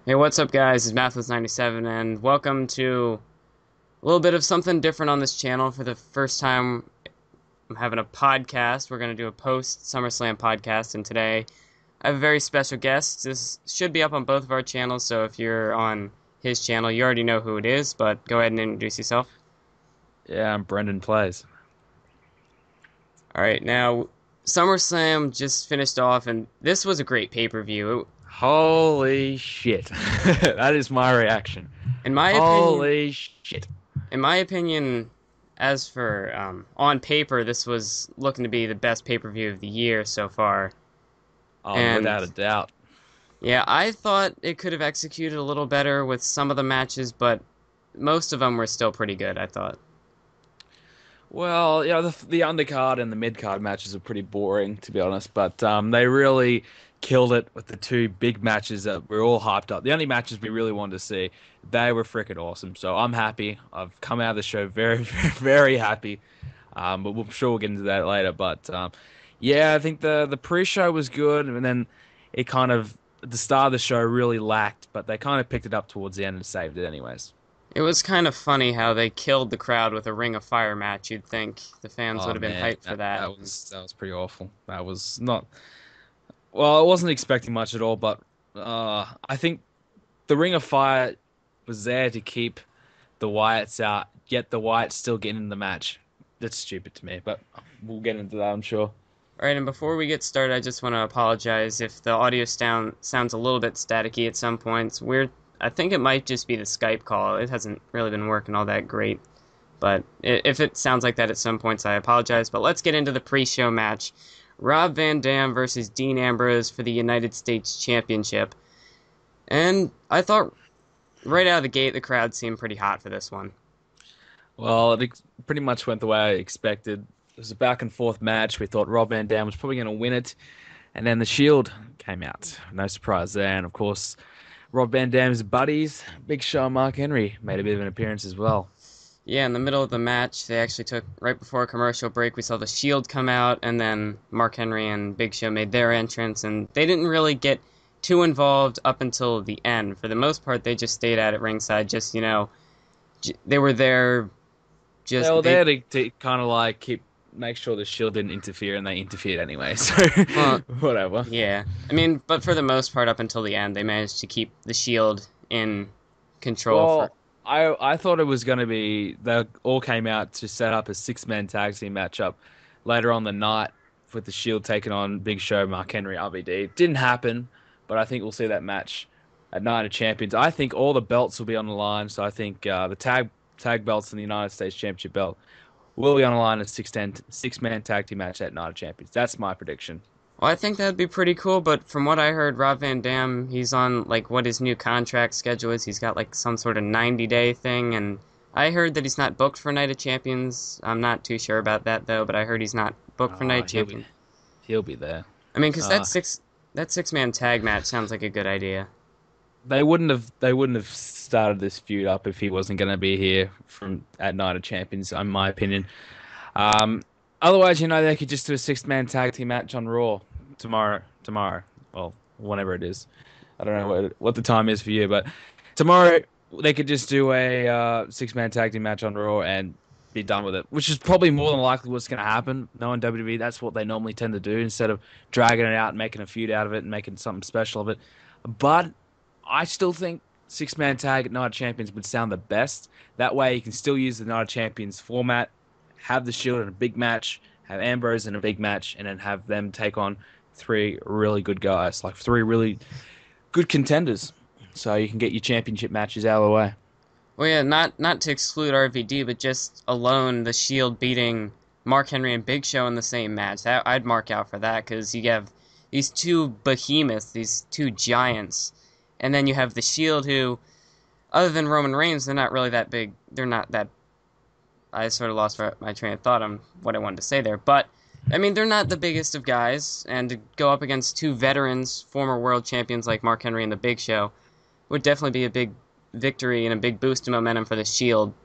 Hey, what's up, guys? It's Mathless97, and welcome to a little bit of something different on this channel. For the first time, I'm having a podcast. We're going to do a post SummerSlam podcast, and today I have a very special guest. This should be up on both of our channels, so if you're on his channel, you already know who it is, but go ahead and introduce yourself. Yeah, I'm BrendenPlayz. All right, now, SummerSlam just finished off, and this was a great pay-per-view. Holy shit. That is my reaction. In my opinion, Holy shit. in my opinion, as for on paper, this was looking to be the best pay-per-view of the year so far. Oh, And without a doubt. yeah, I thought it could have executed a little better with some of the matches, but most of them were still pretty good, I thought. Well, the undercard and the mid-card matches are pretty boring, to be honest, but they really killed it with the two big matches that we're all hyped up. The only matches we really wanted to see, they were freaking awesome. So I'm happy. I've come out of the show very, very, very happy. But I'm sure we'll get into that later. But yeah, I think the pre-show was good, and then it kind of at the start of the show really lacked, but they kind of picked it up towards the end and saved it anyways. It was kind of funny how they killed the crowd with a Ring of Fire match. You'd think the fans would Oh have been man, hyped for that. that was pretty awful. That was not well. I wasn't expecting much at all, but I think the Ring of Fire was there to keep the Wyatts out, yet the Wyatts still getting in the match. That's stupid to me, but we'll get into that, I'm sure. All right, and before we get started, I just want to apologize if the audio sounds a little bit staticky at some points. I think it might just be the Skype call. It hasn't really been working all that great. But if it sounds like that at some points, I apologize. But let's get into the pre-show match. Rob Van Dam versus Dean Ambrose for the United States Championship. And I thought right out of the gate, the crowd seemed pretty hot for this one. Well, pretty much went the way I expected. It was a back and forth match. We thought Rob Van Dam was probably going to win it, and then the Shield came out. No surprise there, and of course, Rob Van Dam's buddies, Big Show and Mark Henry, made a bit of an appearance as well. Yeah, in the middle of the match, they actually took, right before a commercial break, we saw the Shield come out, and then Mark Henry and Big Show made their entrance, and they didn't really get too involved up until the end. For the most part, they just stayed at ringside, just, they were there, They just, were they, there to kind of like make sure the Shield didn't interfere, and they interfered anyway. So well, whatever. yeah. I mean, but for the most part, up until the end, they managed to keep the Shield in control for. Well, I thought it was going to be they all came out to set up a six-man tag team matchup later on the night with the Shield taking on Big Show, Mark Henry, RVD. It didn't happen, but I think we'll see that match at Night of Champions. I think all the belts will be on the line, so I think the tag belts and the United States Championship belt will be on the line in a six-man tag team match at Night of Champions. That's my prediction. Well, I think that'd be pretty cool, but from what I heard, Rob Van Dam, he's on, like, what his new contract schedule is. He's got, like, some sort of 90-day thing, and I heard that he's not booked for Night of Champions. I'm not too sure about that, though, but I heard he's not booked for Night Uh, of he'll be Champions. he'll be there. I mean, because Uh, that six-man tag match sounds like a good idea. they wouldn't have started this feud up if he wasn't going to be here from at Night of Champions, in my opinion. Um, Otherwise, they could just do a six-man tag team match on Raw tomorrow. Tomorrow, well, whenever it is. I don't know what the time is for you, but tomorrow they could just do a six-man tag team match on Raw and be done with it, which is probably more than likely what's going to happen. Knowing WWE, that's what they normally tend to do instead of dragging it out and making a feud out of it and making something special of it. But I still think six-man tag at Night of Champions would sound the best. That way, you can still use the Night of Champions format, have the Shield in a big match, have Ambrose in a big match, and then have them take on three really good guys, like three really good contenders. So you can get your championship matches out of the way. Well, yeah, not to exclude RVD, but just alone the Shield beating Mark Henry and Big Show in the same match. I'd mark out for that, because you have these two behemoths, these two giants, and then you have the Shield who, other than Roman Reigns, they're not really that big. They're not that. I sort of lost my train of thought on what I wanted to say there. But, I mean, they're not the biggest of guys. And to go up against two veterans, former world champions like Mark Henry and The Big Show, would definitely be a big victory and a big boost in momentum for the Shield.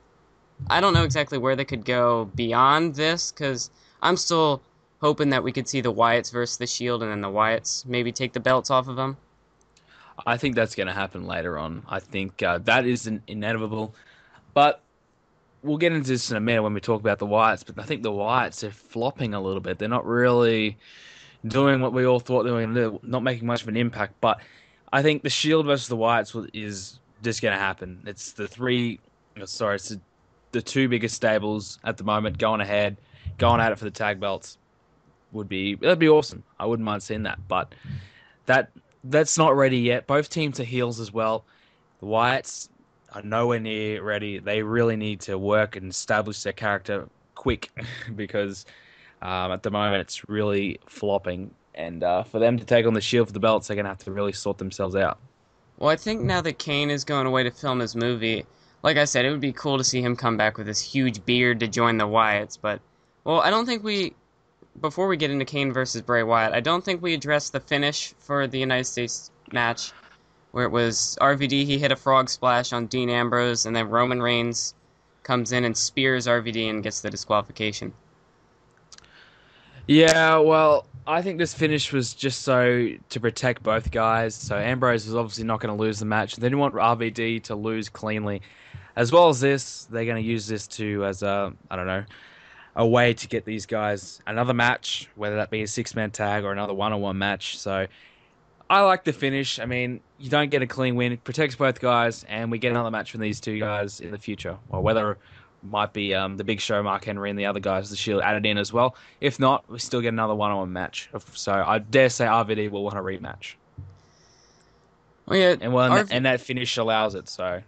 I don't know exactly where they could go beyond this, because I'm still hoping that we could see the Wyatts versus the Shield, and then the Wyatts maybe take the belts off of them. I think that's going to happen later on. I think that is inevitable. But we'll get into this in a minute when we talk about the Wyatts. But I think the Wyatts are flopping a little bit. They're not really doing what we all thought they were going to do, not making much of an impact. But I think the Shield versus the Wyatts is just going to happen. It's the three, sorry, it's the two biggest stables at the moment going ahead, going at it for the tag belts. That'd be awesome. I wouldn't mind seeing that, but that that's not ready yet. Both teams are heels as well. The Wyatts are nowhere near ready. They really need to work and establish their character quick because at the moment it's really flopping. And for them to take on the Shield for the belts, they're gonna have to really sort themselves out. Well, I think now that Kane is going away to film his movie, like I said, it would be cool to see him come back with this huge beard to join the Wyatts. But, well, I don't think before we get into Kane versus Bray Wyatt, I don't think we addressed the finish for the United States match, where it was RVD, he hit a frog splash on Dean Ambrose, and then Roman Reigns comes in and spears RVD and gets the disqualification. Yeah, well, I think this finish was just so to protect both guys. So Ambrose was obviously not going to lose the match. They didn't want RVD to lose cleanly. As well as this, they're going to use this to as a I don't know a way to get these guys another match, whether that be a six-man tag or another one-on-one match. So I like the finish. I mean, you don't get a clean win. It protects both guys, and we get another match from these two guys in the future. Or whether it might be the Big Show, Mark Henry, and the other guys, the Shield, added in as well. If not, we still get another one-on-one match. So I dare say RVD will want a rematch. Well, yeah, And that finish allows it. So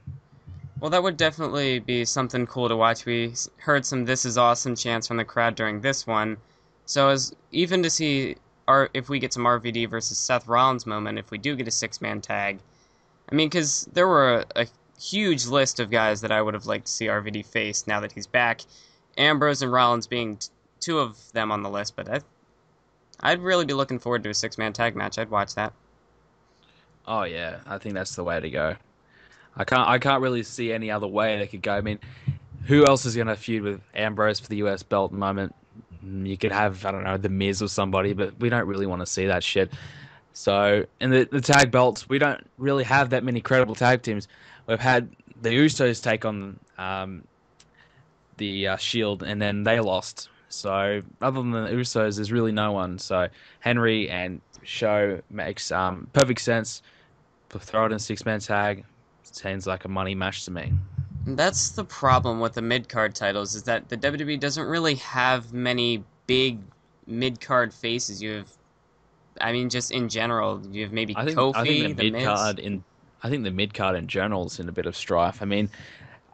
well, that would definitely be something cool to watch. We heard some "This is awesome" chants from the crowd during this one, so as even to see if we get some RVD versus Seth Rollins moment, if we do get a six-man tag. I mean, because there were a huge list of guys that I would have liked to see RVD face now that he's back. Ambrose and Rollins being two of them on the list, but I'd really be looking forward to a six-man tag match. I'd watch that. oh yeah, I think that's the way to go. I can't really see any other way they could go. I mean, who else is going to feud with Ambrose for the US belt at the moment? You could have, I don't know, The Miz or somebody, but we don't really want to see that shit. So, in the tag belts, we don't really have that many credible tag teams. We've had the Usos take on the Shield, and then they lost. So, other than the Usos, there's really no one. So, Henry and Show makes perfect sense. Throw it in six-man tag. Seems like a money match to me. That's the problem with the mid-card titles, is that the WWE doesn't really have many big mid-card faces. You have, I mean, just in general, you have maybe Kofi, The Miz. I think the mid card in general is in a bit of strife. I mean,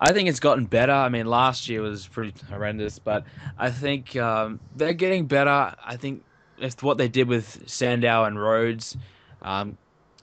I think it's gotten better. I mean, last year was pretty horrendous, but I think they're getting better. I think it's what they did with Sandow and Rhodes, um,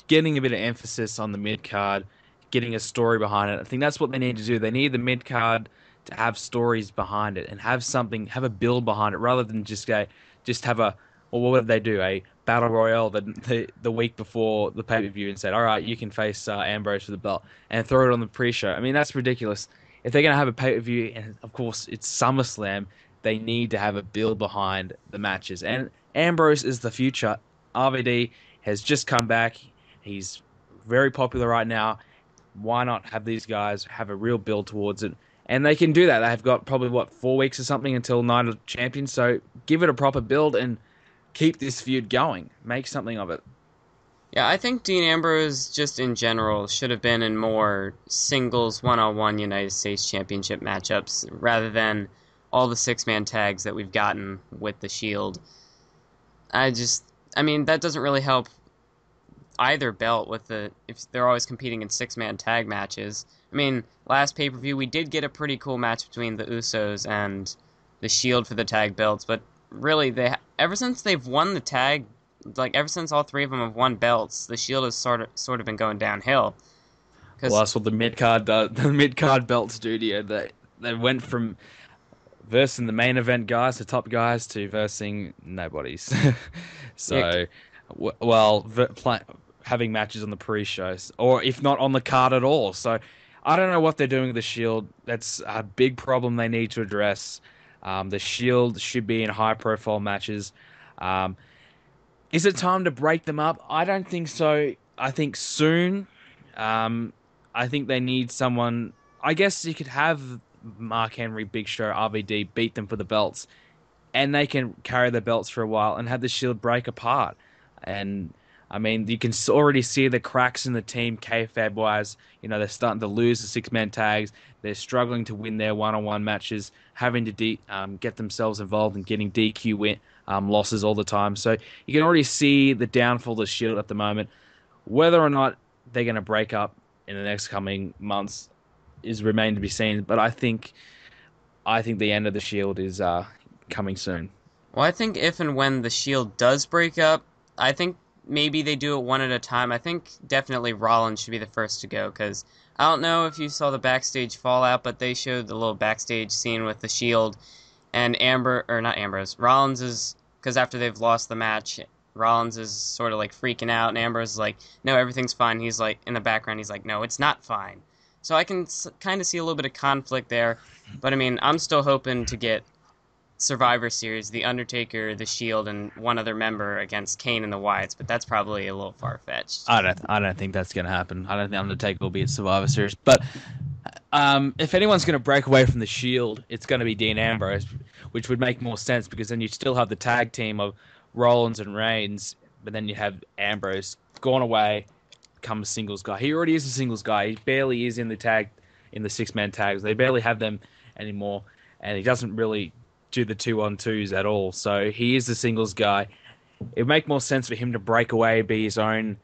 getting a bit of emphasis on the mid card, getting a story behind it. I think that's what they need to do. They need the mid card to have stories behind it and have something, have a build behind it, rather than just have a. Well, what did they do? A battle royale the week before the pay per view and said, "All right, you can face Ambrose for the belt," and throw it on the pre-show. I mean, that's ridiculous. If they're going to have a pay per view, and of course it's SummerSlam, they need to have a build behind the matches. And Ambrose is the future. RVD has just come back. He's very popular right now. Why not have these guys have a real build towards it? And they can do that. They've got probably, 4 weeks or something until Night of Champions. So give it a proper build and keep this feud going. Make something of it. Yeah, I think Dean Ambrose, just in general, should have been in more singles one-on-one United States Championship matchups rather than all the six-man tags that we've gotten with the Shield. I mean, that doesn't really help either belt if they're always competing in six-man tag matches. I mean, last pay-per-view we did get a pretty cool match between the Usos and the Shield for the tag belts, but really ever since they've won the tag, like ever since all three of them have won belts, the Shield has sort of been going downhill. Well, that's what the mid card does. The mid card belt studio, they went from versing the main event guys, the top guys, to versing nobodies. So, Yeah, well, having matches on the pre-shows, or if not on the card at all. So, I don't know what they're doing with the Shield. That's a big problem they need to address. The Shield should be in high-profile matches. Is it time to break them up? I don't think so. I think soon. I think they need someone. I guess you could have Mark Henry, Big Show, RVD beat them for the belts, and they can carry the belts for a while and have the Shield break apart. And I mean, you can already see the cracks in the team, kayfabe wise. They're starting to lose the six-man tags. They're struggling to win their one-on-one matches, having to get themselves involved and getting losses all the time. So you can already see the downfall of the Shield at the moment. Whether or not they're going to break up in the next coming months is remain to be seen. But I think the end of the Shield is coming soon. Well, I think if and when the Shield does break up, I think maybe they do it one at a time. I think definitely Rollins should be the first to go, because I don't know if you saw the backstage fallout, but they showed the little backstage scene with the Shield and not Ambrose, Rollins is, because after they've lost the match, Rollins is sort of like freaking out, and Ambrose is like, no, everything's fine. He's like, in the background, he's like, no, it's not fine. So I can kind of see a little bit of conflict there, but I mean, I'm still hoping to get Survivor Series, The Undertaker, The Shield, and one other member against Kane and the Wyatts, but that's probably a little far-fetched. I don't think that's going to happen. I don't think Undertaker will be at Survivor Series. But if anyone's going to break away from the Shield, it's going to be Dean Ambrose, which would make more sense because then you still have the tag team of Rollins and Reigns, but then you have Ambrose gone away, become a singles guy. He already is a singles guy. He barely is in the six-man tags. They barely have them anymore, and he doesn't really do the 2-on-2s at all. So he is the singles guy. It would make more sense for him to break away, be his own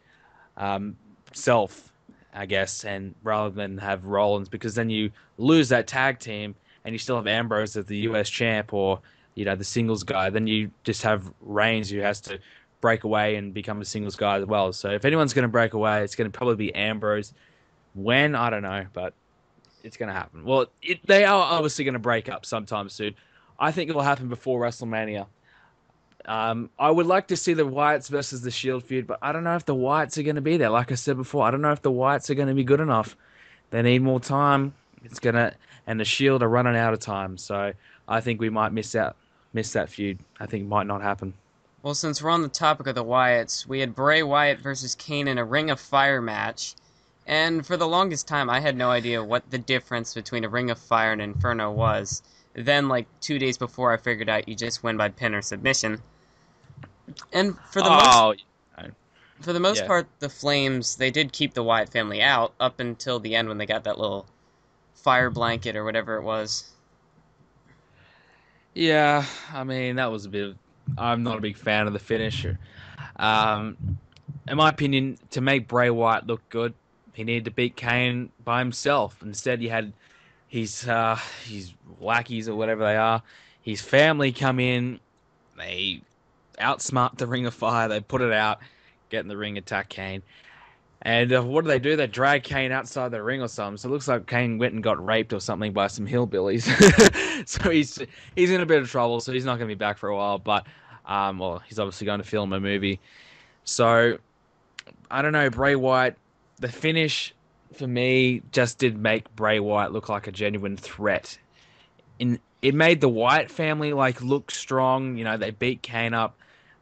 self, I guess, and rather than have Rollins, because then you lose that tag team and you still have Ambrose as the US champ or the singles guy. Then you just have Reigns who has to break away and become a singles guy as well. So if anyone's going to break away, it's going to probably be Ambrose. When, I don't know, but it's going to happen. Well, they are obviously going to break up sometime soon. I think it'll happen before WrestleMania. I would like to see the Wyatts versus the Shield feud, but I don't know if the Wyatts are going to be there. Like I said before, I don't know if the Wyatts are going to be good enough. They need more time. And the Shield are running out of time. So I think we might miss that feud. I think it might not happen. Well, since we're on the topic of the Wyatts, we had Bray Wyatt versus Kane in a Ring of Fire match. And for the longest time, I had no idea what the difference between a Ring of Fire and Inferno was. Then, like 2 days before, I figured out you just win by pin or submission. And for the most part, the Flames, they did keep the Wyatt family out up until the end when they got that little fire blanket or whatever it was. Yeah, I mean, that was I'm not a big fan of the finisher. In my opinion, to make Bray Wyatt look good, he needed to beat Kane by himself. Instead, you had his lackeys or whatever they are, his family come in, they outsmart the Ring of Fire, they put it out, get in the ring, attack Kane. And what do? They drag Kane outside the ring or something. So it looks like Kane went and got raped or something by some hillbillies. So he's in a bit of trouble, so he's not going to be back for a while. But, he's obviously going to film a movie. So, I don't know, Bray Wyatt, the finish for me just did make Bray Wyatt look like a genuine threat. It made the Wyatt family look strong. They beat Kane up.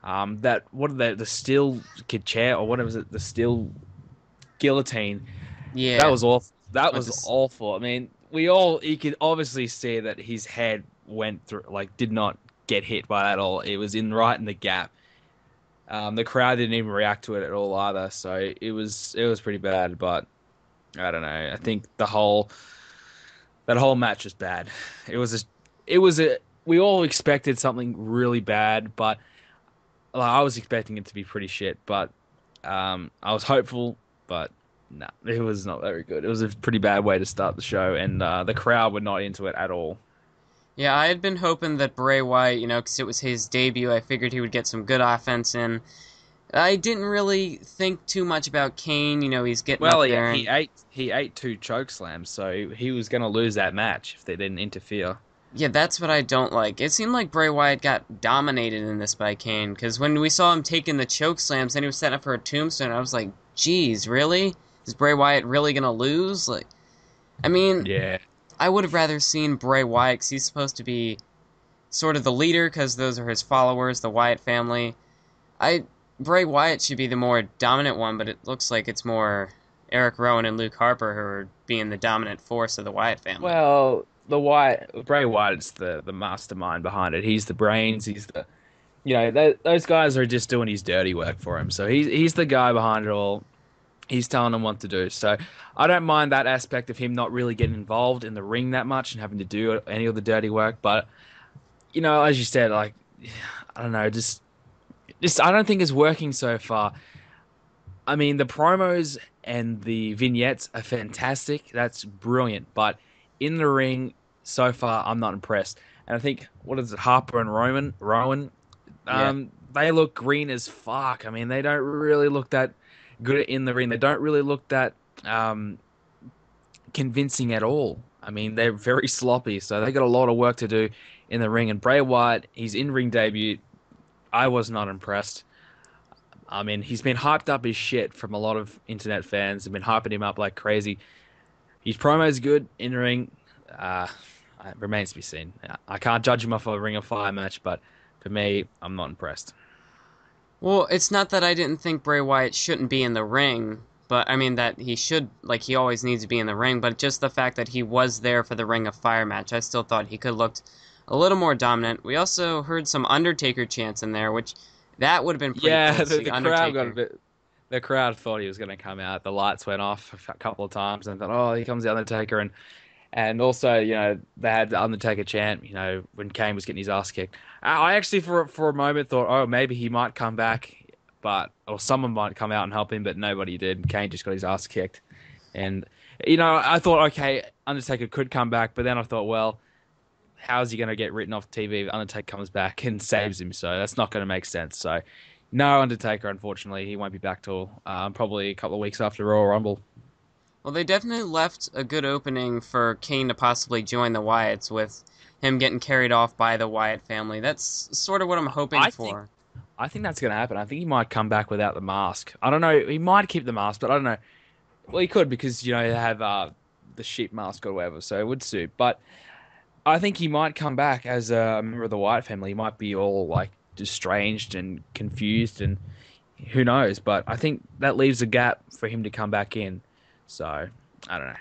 The steel chair or what was it? The steel guillotine. Yeah, that was awful. That was awful. I mean, you could obviously see that his head went through, did not get hit by that at all. It was right in the gap. The crowd didn't even react to it at all either. So it was pretty bad. But I don't know. I think that whole match was bad. We all expected something really bad, but I was expecting it to be pretty shit. But I was hopeful, but no, it was not very good. It was a pretty bad way to start the show, and the crowd were not into it at all. Yeah, I had been hoping that Bray Wyatt, because it was his debut, I figured he would get some good offense in. I didn't really think too much about Kane. He's getting up there. He ate 2 choke slams, so he was going to lose that match if they didn't interfere. Yeah, that's what I don't like. It seemed like Bray Wyatt got dominated in this by Kane, because when we saw him taking the choke slams, and he was setting up for a tombstone, I was like, geez, really? Is Bray Wyatt really going to lose? Yeah. I would have rather seen Bray Wyatt, because he's supposed to be sort of the leader, because those are his followers, the Wyatt family. I Bray Wyatt should be the more dominant one, but it looks like it's more Eric Rowan and Luke Harper who are being the dominant force of the Wyatt family. Well, Bray Wyatt's the mastermind behind it. He's the brains. He's the those guys are just doing his dirty work for him. So he's the guy behind it all. He's telling them what to do. So I don't mind that aspect of him not really getting involved in the ring that much and having to do any of the dirty work. But as you said, like I don't know, just I don't think it's working so far. I mean, the promos and the vignettes are fantastic. That's brilliant. But in the ring, so far, I'm not impressed. And I think, what is it, Harper and Rowan, Yeah. they look green as fuck. I mean, they don't really look that good in the ring. They don't really look that convincing at all. I mean, they're very sloppy. So they got a lot of work to do in the ring. And Bray Wyatt, his in-ring debut, I was not impressed. I mean, he's been hyped up as shit from a lot of internet fans. Have been hyping him up like crazy. His promo is good in ring. It remains to be seen. I can't judge him off a Ring of Fire match, but for me, I'm not impressed. Well, it's not that I didn't think Bray Wyatt shouldn't be in the ring, but I mean that he should, like he always needs to be in the ring, but just the fact that he was there for the Ring of Fire match, I still thought he could have looked a little more dominant. We also heard some Undertaker chants in there, which that would have been pretty cool Yeah, to see the crowd got a Undertaker. bit. The crowd thought he was going to come out. The lights went off a couple of times, and thought, "Oh, here comes the Undertaker." And also, they had the Undertaker chant. When Kane was getting his ass kicked. I actually, for a moment, thought, "Oh, maybe he might come back," or someone might come out and help him, but nobody did. Kane just got his ass kicked, and I thought, okay, Undertaker could come back, but then I thought, well, how is he going to get written off TV if Undertaker comes back and saves him? So that's not going to make sense. So no Undertaker, unfortunately. He won't be back till probably a couple of weeks after Royal Rumble. Well, they definitely left a good opening for Kane to possibly join the Wyatts with him getting carried off by the Wyatt family. That's sort of what I'm hoping I think for. I think that's going to happen. I think he might come back without the mask. I don't know. He might keep the mask, but I don't know. Well, he could because they have the sheep mask or whatever, so it would suit. But I think he might come back as a member of the Wyatt family. He might be all like estranged and confused, and who knows. But I think that leaves a gap for him to come back in. So I don't know.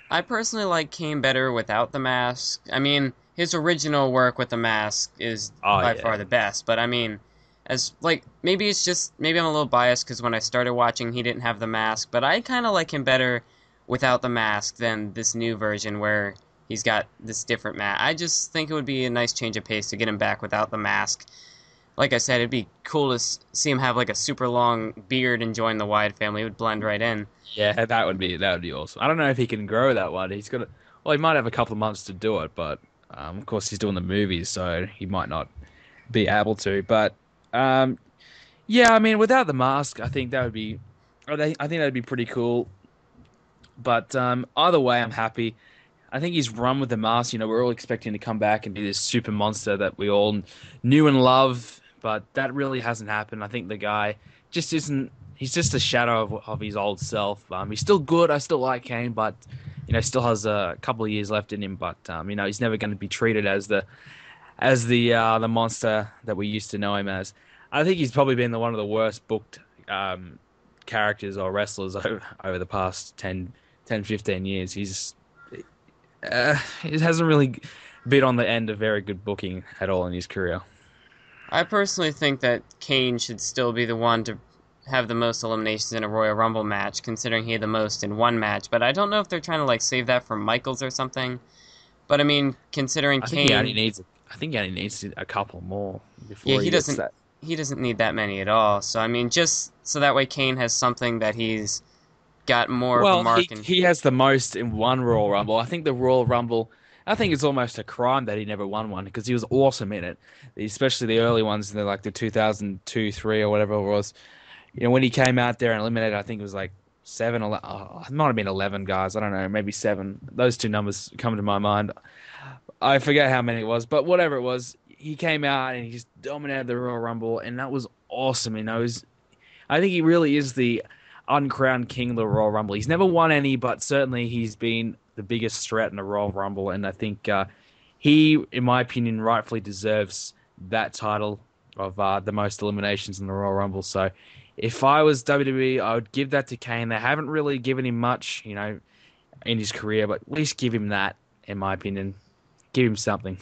I personally like Kane better without the mask. I mean, his original work with the mask is Oh by far yeah, the best, but I mean, as like maybe I'm a little biased because when I started watching he didn't have the mask, but I kind of like him better without the mask than this new version where he's got this different mask. I just think it would be a nice change of pace to get him back without the mask. Like I said, it'd be cool to see him have like a super long beard and join the Wyatt family. It would blend right in. yeah. That would be awesome. I don't know if he can grow that one. He's got. Well, he might have a couple of months to do it, but of course he's doing the movies, so he might not be able to. But um, yeah, I mean, without the mask, I think that would be. I think that'd be pretty cool. But either way, I'm happy. I think he's run with the mask. We're all expecting to come back and be this super monster that we all knew and loved, but that really hasn't happened. I think the guy just isn't. He's just a shadow of his old self. He's still good. I still like Kane, but still has a couple of years left in him. But he's never going to be treated as the monster that we used to know him as. I think he's probably been one of the worst booked characters or wrestlers over the past 10, 15 years. He hasn't really been on the end of very good booking at all in his career. I personally think that Kane should still be the one to have the most eliminations in a Royal Rumble match, considering he had the most in one match. But I don't know if they're trying to like save that for Michaels or something. But I mean, considering I think he only Kane, needs. I think he only needs a couple more yeah, before he gets that. he doesn't need that many at all. So I mean, just so that way Kane has something that he's got more of a Well, he mark in. he has the most in one Royal Rumble. I think the Royal Rumble. I think it's almost a crime that he never won one because he was awesome in it, especially the early ones, like the 2002, three or whatever it was. When he came out there and eliminated, I think it was like seven, it might have been 11 guys. I don't know, maybe seven. Those two numbers come to my mind. I forget how many it was, but whatever it was, he came out and he just dominated the Royal Rumble, and that was awesome. I think he really is the uncrowned king of the Royal Rumble. He's never won any, but certainly he's been the biggest threat in the Royal Rumble, and I think he, in my opinion, rightfully deserves that title of the most eliminations in the Royal Rumble. So if I was WWE, I would give that to Kane. They haven't really given him much, in his career, but at least give him that, in my opinion. Give him something.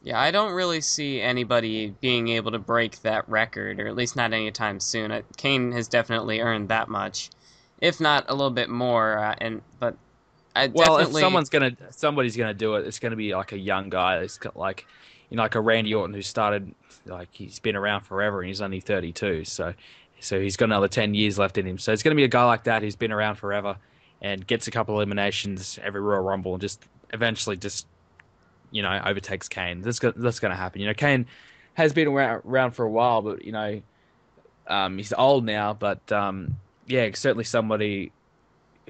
Yeah, I don't really see anybody being able to break that record, or at least not anytime soon. Kane has definitely earned that much, if not a little bit more. But I Well, if definitely, somebody's gonna do it, it's gonna be like a young guy. It's got like, like a Randy Orton who started, like he's been around forever and he's only 32. So he's got another 10 years left in him. So it's gonna be a guy like that who's been around forever and gets a couple of eliminations every Royal Rumble and just eventually just overtakes Kane. That's gonna happen. Kane has been around for a while, but he's old now. But yeah, certainly somebody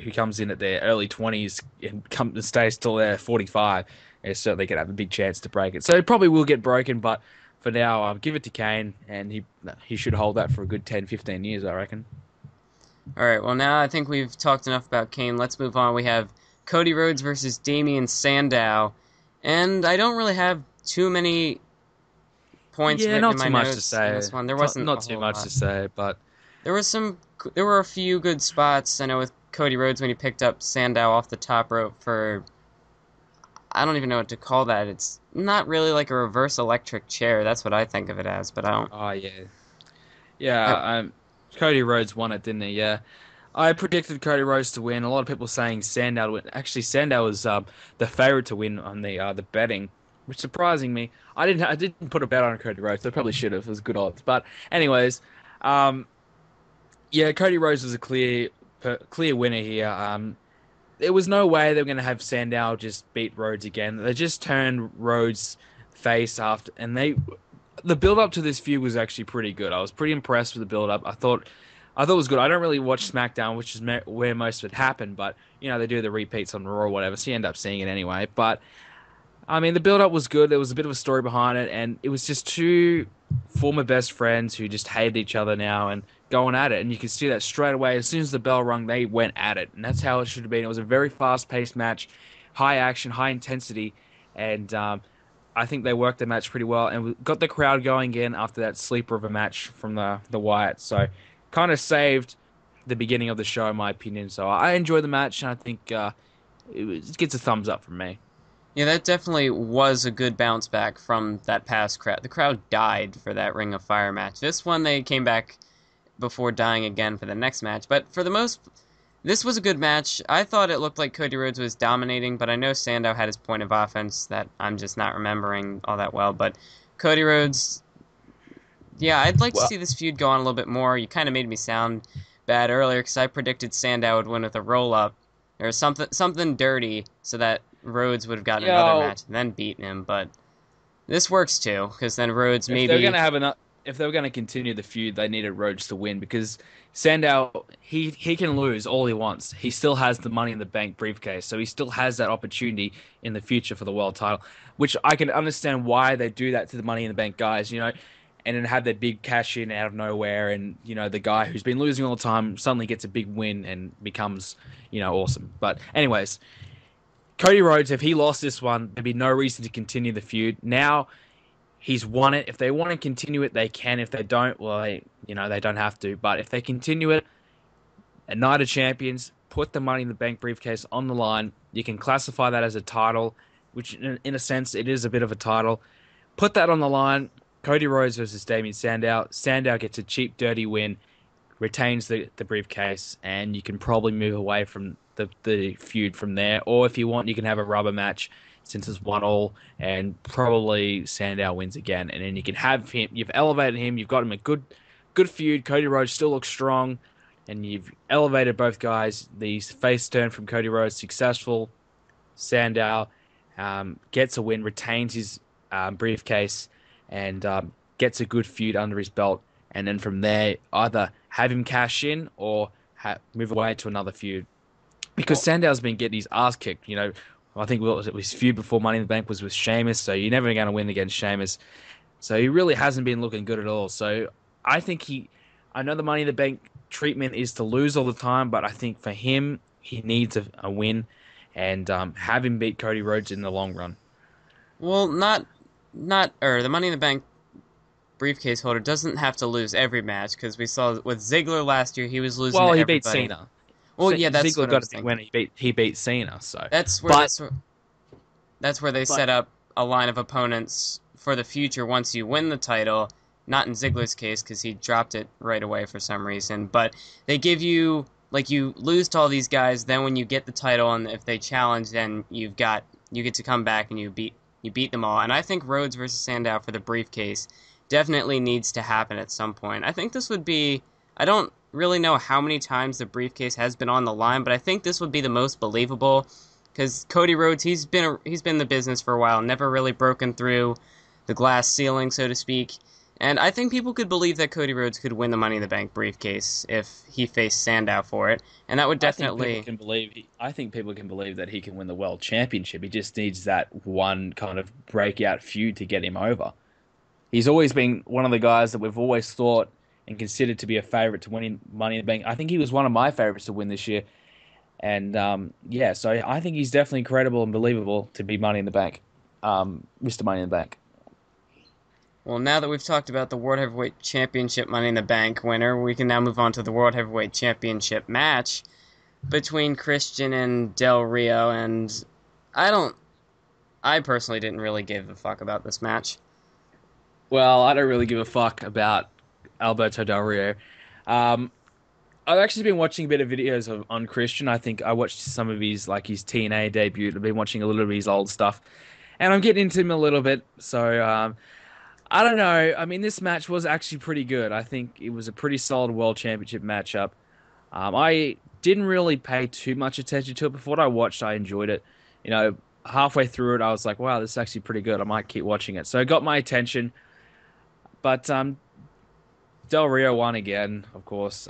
who comes in at their early 20s and stays till they're 45 is certainly going to have a big chance to break it. So it probably will get broken, but for now, I'll give it to Kane, and he should hold that for a good 10, 15 years, I reckon. all right. Well, now I think we've talked enough about Kane. Let's move on. We have Cody Rhodes versus Damian Sandow, and I don't really have too many points Yeah, written in not my too much to notes in say. this one. There wasn't a Not too whole much lot. to say, but There was there were a few good spots. I know with Cody Rhodes when he picked up Sandow off the top rope for, I don't even know what to call that. It's not really like a reverse electric chair. That's what I think of it as, but I don't. oh yeah, I, yeah. Cody Rhodes won it, didn't he? Yeah. I predicted Cody Rhodes to win. A lot of people saying Sandow to win. Actually, Sandow was the favorite to win on the betting, which surprising me. I didn't put a bet on Cody Rhodes. I probably should have. It was good odds. But anyways, um, yeah, Cody Rhodes was a clear winner here. There was no way they were going to have Sandow just beat Rhodes again. They just turned Rhodes face after, and the build up to this feud was actually pretty good. I was pretty impressed with the build up. I thought it was good. I don't really watch SmackDown, which is where most of it happened, but they do the repeats on Raw or whatever, so you end up seeing it anyway. But I mean, the build up was good. There was a bit of a story behind it, and it was just two former best friends who just hated each other now and going at it. And you can see that straight away. As soon as the bell rung, they went at it, and that's how it should have been. It was a very fast paced match, high action, high intensity, and I think they worked the match pretty well and we got the crowd going again after that sleeper of a match from the Wyatt. So kind of saved the beginning of the show, in my opinion. So I enjoyed the match, and I think it gets a thumbs up from me. yeah, that definitely was a good bounce back from that past crowd. The crowd died for that Ring of Fire match. This one they came back before dying again for the next match. But for the most, this was a good match. I thought it looked like Cody Rhodes was dominating, but I know Sandow had his point of offense that I'm just not remembering all that well. But Cody Rhodes, yeah, I'd like to Well, see this feud go on a little bit more. You kind of made me sound bad earlier because I predicted Sandow would win with a roll up or something dirty, so that Rhodes would have gotten another yo, match and then beaten him. But this works too because then Rhodes if they were maybe. gonna have enough, if they were gonna continue the feud, they needed Rhodes to win because Sandow he can lose all he wants. He still has the Money in the Bank briefcase, so he still has that opportunity in the future for the world title, which I can understand why they do that to the Money in the Bank guys, and then have that big cash in out of nowhere, and the guy who's been losing all the time suddenly gets a big win and becomes awesome. But anyways, Cody Rhodes, if he lost this one, there'd be no reason to continue the feud. Now he's won it. If they want to continue it, they can. If they don't, well, they don't have to. But if they continue it, at Night of Champions, put the Money in the Bank briefcase on the line. You can classify that as a title, which in a sense it is a bit of a title. Put that on the line. Cody Rhodes versus Damien Sandow. Sandow gets a cheap, dirty win, retains the briefcase, and you can probably move away from the feud from there. Or if you want, you can have a rubber match since it's 1-1, and probably Sandow wins again. And then you can have him. You've elevated him. You've got him a good feud. Cody Rhodes still looks strong, and you've elevated both guys. The face turn from Cody Rhodes successful. Sandow gets a win, retains his briefcase, and gets a good feud under his belt. And then from there, either have him cash in or move away to another feud. Because Well, Sandow's been getting his ass kicked. I think his feud before Money in the Bank was with Sheamus, so you're never going to win against Sheamus. So he really hasn't been looking good at all. So I think I know the Money in the Bank treatment is to lose all the time, but I think for him, he needs a win and have him beat Cody Rhodes in the long run. well, not or the Money in the Bank briefcase holder doesn't have to lose every match because we saw with Ziggler last year he was losing Well, to he beat everybody. Cena. Well, yeah, that's Ziggler what I got a was big win. thinking. He beat Cena. So, That's where but they but set up a line of opponents for the future once you win the title. Not in Ziggler's case because he dropped it right away for some reason, but they give you like you lose to all these guys. Then when you get the title and if they challenge, then you get to come back and you beat them all. And I think Rhodes versus Sandow for the briefcase definitely needs to happen at some point. I think this would be. I don't really know how many times the briefcase has been on the line, but I think this would be the most believable because Cody Rhodes, he's been in the business for a while, never really broken through the glass ceiling, so to speak. And I think people could believe that Cody Rhodes could win the Money in the Bank briefcase if he faced Sandow for it, and that would definitely. I think people can believe that he can win the world championship. He just needs that one kind of breakout feud to get him over. He's always been one of the guys that we've always thought and considered to be a favorite to win Money in the Bank. I think he was one of my favorites to win this year. And yeah, so I think he's definitely credible and believable to be Money in the Bank, Mr. Money in the Bank. Well, now that we've talked about the World Heavyweight Championship Money in the Bank winner, we can now move on to the World Heavyweight Championship match between Christian and Del Rio. And I personally didn't really give a fuck about this match. Well, I don't really give a fuck about Alberto Del Rio. Um, I've actually been watching a bit of videos on Christian. I think I watched some of his TNA debut. I've been watching a little of his old stuff, and I'm getting into him a little bit. So I don't know. I mean, this match was actually pretty good. I think it was a pretty solid World Championship matchup. I didn't really pay too much attention to it before I watched. I enjoyed it. Halfway through it, I was like, "Wow, this is actually pretty good. I might keep watching it." So it got my attention. But Del Rio won again, of course.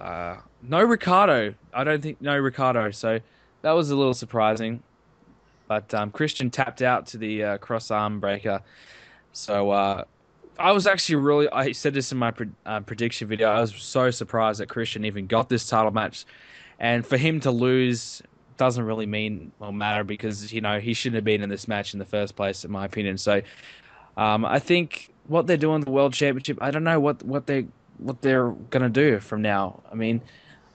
No Ricardo. I don't think no Ricardo. So that was a little surprising. But Christian tapped out to the cross arm breaker. So I was actually I said this in my prediction video. I was so surprised that Christian even got this title match. And for him to lose doesn't really matter because, he shouldn't have been in this match in the first place, in my opinion. So I think what they're doing the World Championship, I don't know what they're gonna do from now. I mean,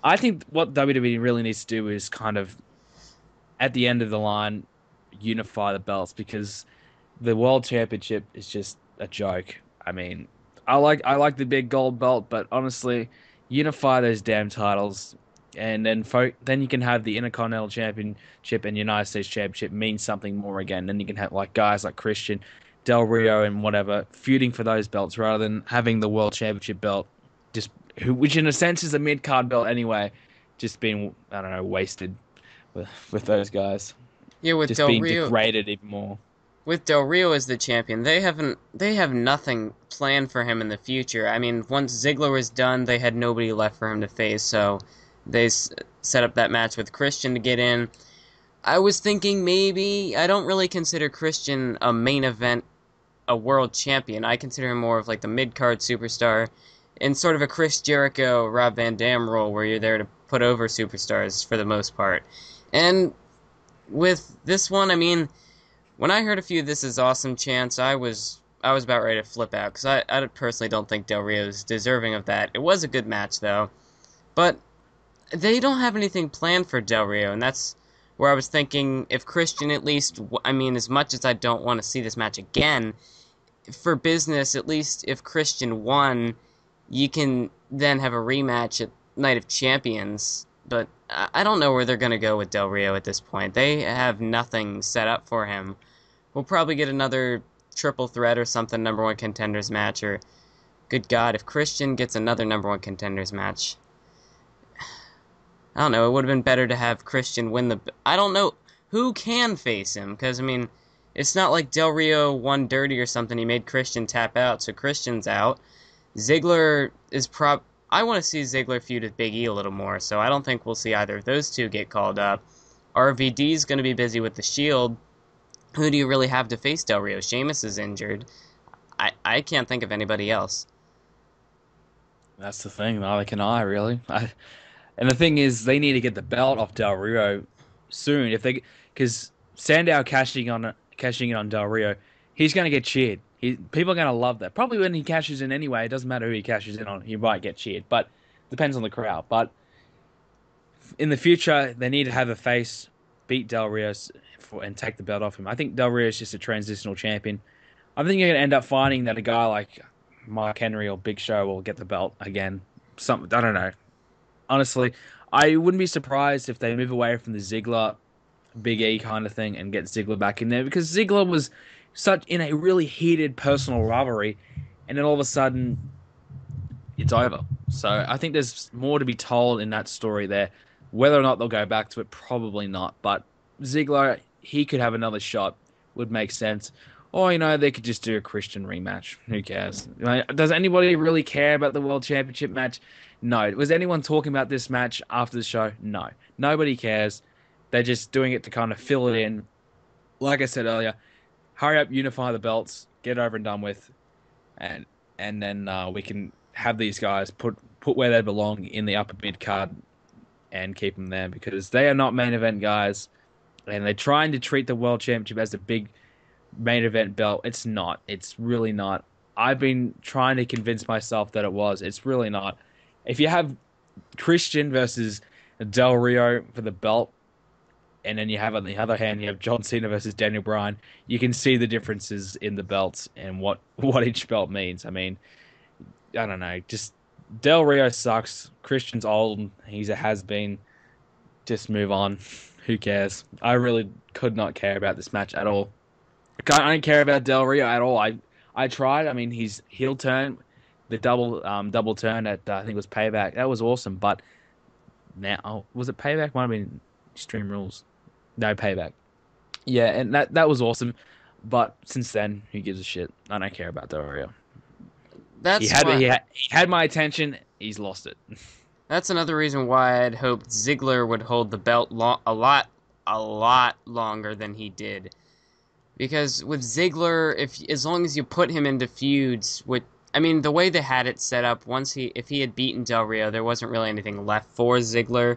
I think what WWE really needs to do is kind of at the end of the line unify the belts because the World Championship is just a joke. I mean, I like the big gold belt, but honestly, unify those damn titles, and then you can have the Intercontinental Championship and United States Championship mean something more again. Then you can have like guys like Christian, Del Rio, and whatever feuding for those belts rather than having the World Championship belt, which in a sense is a mid card belt anyway, just being I don't know wasted with those guys, Yeah, with just Del being Rio. degraded even more. With Del Rio as the champion, they have nothing planned for him in the future. I mean, once Ziggler was done, they had nobody left for him to face, so they set up that match with Christian to get in. I was thinking maybe I don't really consider Christian a main event, a world champion. I consider him more of like the mid-card superstar in sort of a Chris Jericho, Rob Van Dam role where you're there to put over superstars for the most part. And with this one, I mean, when I heard a few "This Is Awesome" chants, I was about ready to flip out because I personally don't think Del Rio is deserving of that. It was a good match though, but they don't have anything planned for Del Rio, and that's where I was thinking if Christian at least, I mean, as much as I don't want to see this match again, for business, at least if Christian won, you can then have a rematch at Night of Champions. But I don't know where they're going to go with Del Rio at this point. They have nothing set up for him. We'll probably get another triple threat or something, number one contenders match, or good God, if Christian gets another number one contenders match. I don't know, it would have been better to have Christian win the... I don't know who can face him, because, I mean, it's not like Del Rio won dirty or something. He made Christian tap out, so Christian's out. Ziggler is I want to see Ziggler feud with Big E a little more, so I don't think we'll see either of those two get called up. RVD's going to be busy with the Shield. Who do you really have to face Del Rio? Sheamus is injured. I can't think of anybody else. That's the thing. Neither can I really. And the thing is, they need to get the belt off Del Rio soon. Because Sandow cashing in on Del Rio, he's going to get cheered. People are going to love that. Probably when he cashes in anyway, it doesn't matter who he cashes in on. He might get cheered, but depends on the crowd. But in the future, they need to have a face beat Del Rio and take the belt off him. I think Del Rio is just a transitional champion. I think you're going to end up finding that a guy like Mark Henry or Big Show will get the belt again. I don't know. Honestly, I wouldn't be surprised if they move away from the Ziggler Big E kind of thing and get Ziggler back in there because Ziggler was such in a really heated personal rivalry, and then all of a sudden it's over. So I think there's more to be told in that story there. Whether or not they'll go back to it, probably not. But Ziggler, he could have another shot. Would make sense. Or, they could just do a Christian rematch. Who cares? Does anybody really care about the World Championship match? No. Was anyone talking about this match after the show? No. Nobody cares. They're just doing it to kind of fill it in. Like I said earlier, hurry up, unify the belts, get over and done with, and then we can have these guys put where they belong in the upper mid card and keep them there because they are not main event guys, and they're trying to treat the World Championship as a big main event belt. It's not. It's really not. I've been trying to convince myself that it was. It's really not. If you have Christian versus Del Rio for the belt, and then you have on the other hand, you have John Cena versus Daniel Bryan, you can see the differences in the belts and what each belt means. I mean, I don't know. Just Del Rio sucks. Christian's old. He's a has-been. Just move on. Who cares? I really could not care about this match at all. I don't care about Del Rio at all. I tried. I mean, his heel turn, the double turn at I think it was Payback. That was awesome. But now, was it Payback? Might have been Extreme Rules. No, Payback. Yeah, and that was awesome. But since then, who gives a shit? I don't care about Del Rio. That's He had my attention. He's lost it. That's another reason why I'd hoped Ziggler would hold the belt a lot longer than he did. Because with Ziggler, as long as you put him into feuds with, I mean, the way they had it set up, if he had beaten Del Rio, there wasn't really anything left for Ziggler.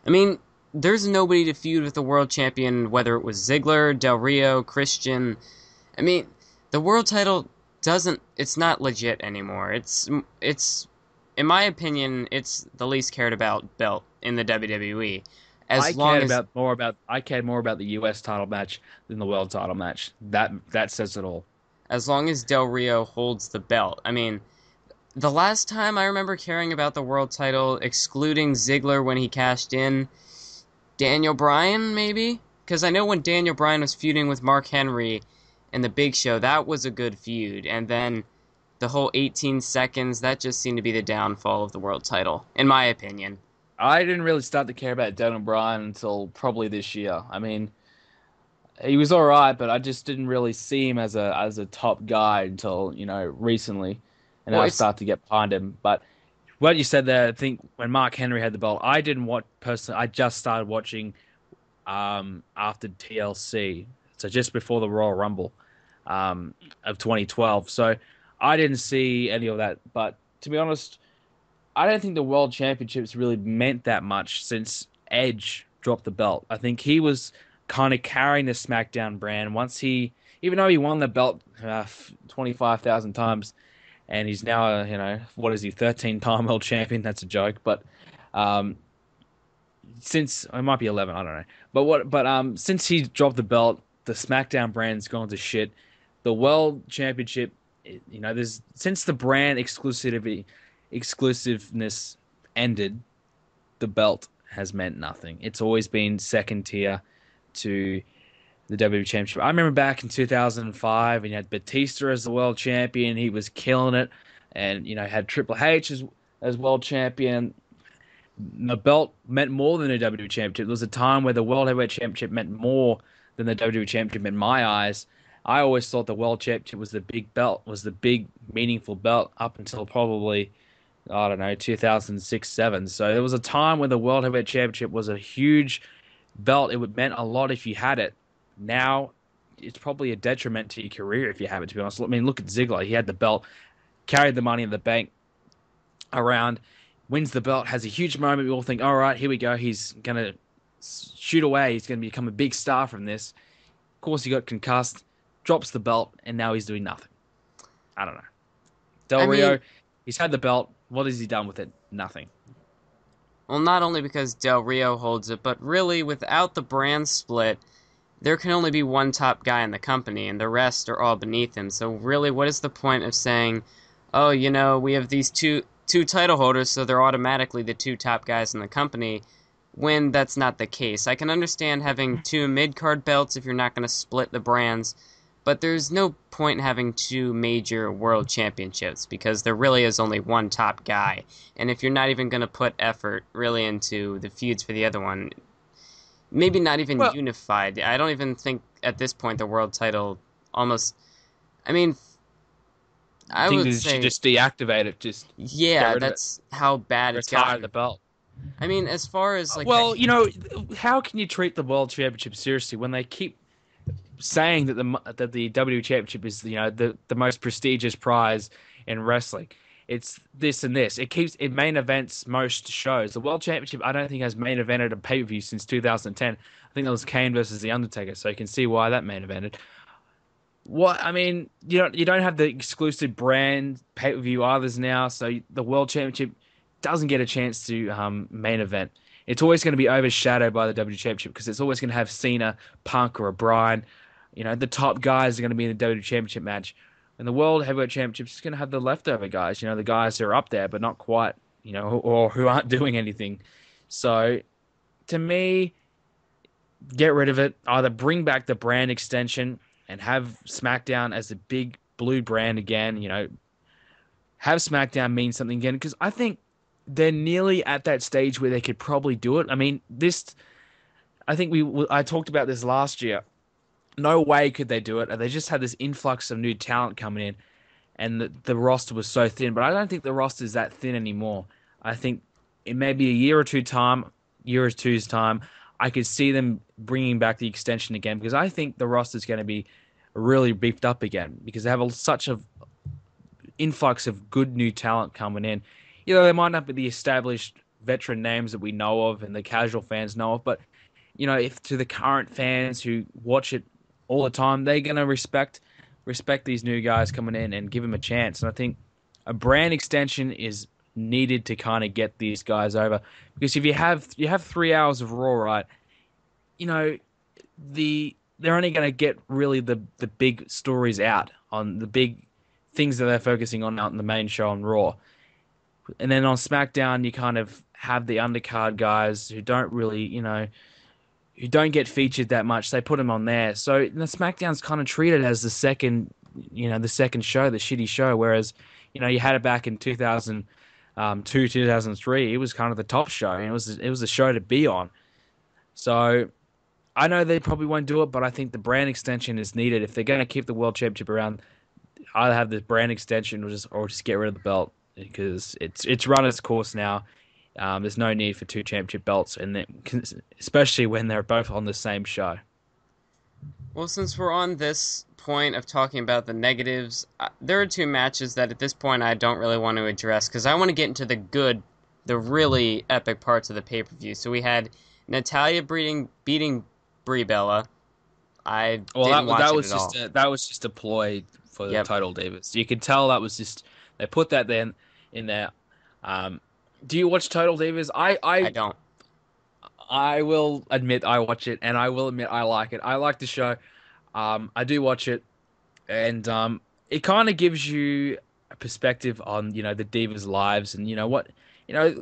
I mean, there's nobody to feud with the world champion, whether it was Ziggler, Del Rio, Christian. I mean, the world title it's not legit anymore. It's in my opinion, it's the least cared about belt in the WWE. I cared more about the US title match than the world title match. That says it all. As long as Del Rio holds the belt. I mean, the last time I remember caring about the world title, excluding Ziggler when he cashed in, Daniel Bryan, maybe? Because I know when Daniel Bryan was feuding with Mark Henry and the Big Show, that was a good feud. And then the whole 18 seconds, that just seemed to be the downfall of the world title, in my opinion. I didn't really start to care about Daniel Bryan until probably this year. I mean, he was all right, but I just didn't really see him as a top guy until, recently. And I start to get behind him. But what you said there, I think when Mark Henry had the belt, I didn't watch personally. I just started watching after TLC, so just before the Royal Rumble of 2012. So I didn't see any of that. But to be honest, I don't think the World Championships really meant that much since Edge dropped the belt. I think he was kind of carrying the SmackDown brand even though he won the belt 25,000 times, and he's now, what is he, 13-time world champion? That's a joke, but since it might be 11, I don't know. But since he dropped the belt, the SmackDown brand's gone to shit. The World Championship, since the brand exclusiveness ended, the belt has meant nothing. It's always been second tier to the WWE Championship. I remember back in 2005 when you had Batista as the world champion. He was killing it. And, had Triple H as world champion. The belt meant more than the WWE Championship. There was a time where the World Heavyweight Championship meant more than the WWE Championship in my eyes. I always thought the World Championship was the big belt, was the big, meaningful belt up until probably, I don't know, 2006-07. So there was a time when the World Heavyweight Championship was a huge belt. It meant a lot if you had it. Now, it's probably a detriment to your career if you have it, to be honest. I mean, look at Ziggler. He had the belt, carried the Money in the Bank around, wins the belt, has a huge moment. We all think, all right, here we go. He's going to shoot away. He's going to become a big star from this. Of course, he got concussed, drops the belt, and now he's doing nothing. I don't know. Del I mean, Rio, he's had the belt. What has he done with it? Nothing. well, not only because Del Rio holds it, but really without the brand split, there can only be one top guy in the company, and the rest are all beneath him. So really, what is the point of saying, "Oh, we have these two title holders, so they're automatically the two top guys in the company," when that's not the case? I can understand having two mid card belts if you're not going to split the brands, but there's no point in having two major world championships because there really is only one top guy. And if you're not even going to put effort really into the feuds for the other one, maybe not even Well, unified. I don't even think at this point the world title almost. I mean, I I think would they should say, just deactivate it. Just get yeah, rid of it. that's how bad it's Retire the gotten. belt. I mean, as far as like the Well, how can you treat the World Championship seriously when they keep saying that the W Championship is the most prestigious prize in wrestling? It's this and this. It main events most shows. The World Championship I don't think has main evented a pay per view since 2010. I think that was Kane versus the Undertaker, so you can see why that main evented. What I mean, you don't have the exclusive brand pay per view others now, so the World Championship doesn't get a chance to main event. It's always going to be overshadowed by the W Championship because it's always going to have Cena, Punk, or Bryan. The top guys are going to be in the W Championship match, and the World Heavyweight Championship is going to have the leftover guys. The guys who are up there but not quite, or who aren't doing anything. So to me, get rid of it. Either bring back the brand extension and have SmackDown as a big blue brand again. Have SmackDown mean something again because I think they're nearly at that stage where they could probably do it. I mean, this. I think I talked about this last year. No way could they do it. They just had this influx of new talent coming in, and the roster was so thin. But I don't think the roster is that thin anymore. I think in maybe a year or two's time, I could see them bringing back the extension again because I think the roster is going to be really beefed up again because they have such a influx of good new talent coming in. They might not be the established veteran names that we know of and the casual fans know of, but if to the current fans who watch it all the time, they're gonna respect these new guys coming in and give them a chance. And I think a brand extension is needed to kind of get these guys over because if you have 3 hours of Raw, right? They're only going to get really the big stories out on the big things that they're focusing on out in the main show on Raw. And then on SmackDown, you kind of have the undercard guys who don't really, who don't get featured that much. They put them on there. So the SmackDown's kind of treated as the second show, the shitty show. Whereas, you had it back in 2002, 2003. It was kind of the top show. And it was a show to be on. So I know they probably won't do it, but I think the brand extension is needed. If they're going to keep the World Championship around, either have the brand extension or just get rid of the belt because it's run its course now. There's no need for two championship belts, and especially when they're both on the same show. Well, since we're on this point of talking about the negatives, there are two matches that at this point I don't really want to address because I want to get into the really epic parts of the pay-per-view. So we had Natalya beating Brie Bella. I didn't watch it at all. That was just a ploy for the Yep, Total Divas. You could tell that was just they put that then in there. Do you watch Total Divas? I don't. I will admit I watch it, and I will admit I like it. I like the show. I do watch it, and it kind of gives you a perspective on the divas' lives, and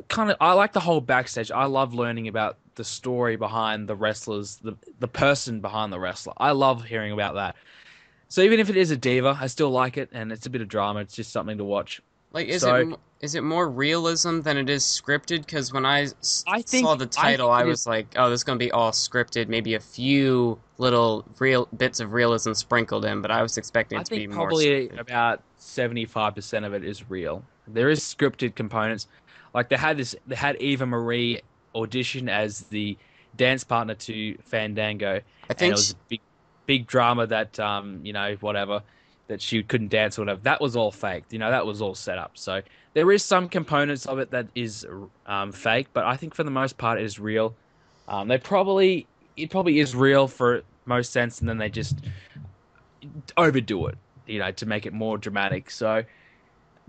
kind of. I like the whole backstage. I love learning about the story behind the wrestlers, the person behind the wrestler. I love hearing about that. So even if it is a diva, I still like it, and it's a bit of drama. It's just something to watch. Like, So is it more realism than it is scripted? Because when I saw the I title, think I it is. was like, oh, this is gonna be all scripted. Maybe a few little real bits of realism sprinkled in, but I was expecting I it to be think more probably scripted. about 75% of it is real. There is scripted components. Like they had Eva Marie audition as the dance partner to Fandango, I and it think was a big drama that whatever that she couldn't dance or whatever. That was all faked. That was all set up. So there is some components of it that is fake, but I think for the most part it is real. It probably is real for most sense, and then they just overdo it. to make it more dramatic. So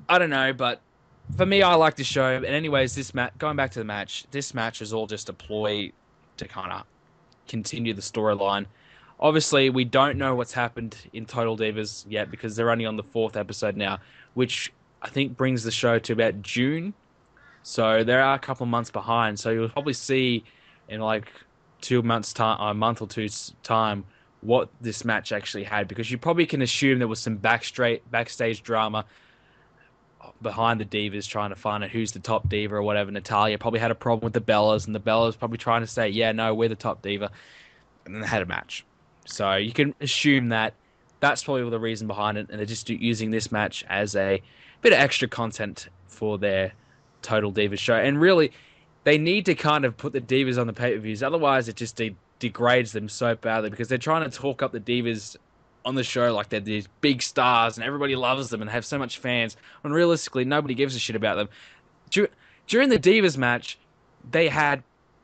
I don't know, but for me, I like the show. And anyways, this match, going back to the match, this match is all just a ploy to kind of continue the storyline. Obviously, we don't know what's happened in Total Divas yet because they're only on the fourth episode now, which I think brings the show to about June. So they are a couple of months behind. So you'll probably see in like 2 months time, a month or two's time, what this match actually had, because you probably can assume there was some backstage drama behind the Divas trying to find out who's the top diva or whatever. Natalia probably had a problem with the Bellas, and the Bellas probably trying to say, yeah, no, we're the top diva. And then they had a match. So you can assume that that's probably the reason behind it, and they're just using this match as a bit of extra content for their Total Divas show. And really, they need to kind of put the Divas on the pay-per-views, otherwise it just degrades them so badly, because they're trying to talk up the Divas on the show like they're these big stars and everybody loves them and have so much fans, when realistically nobody gives a shit about them. During the Divas match, they had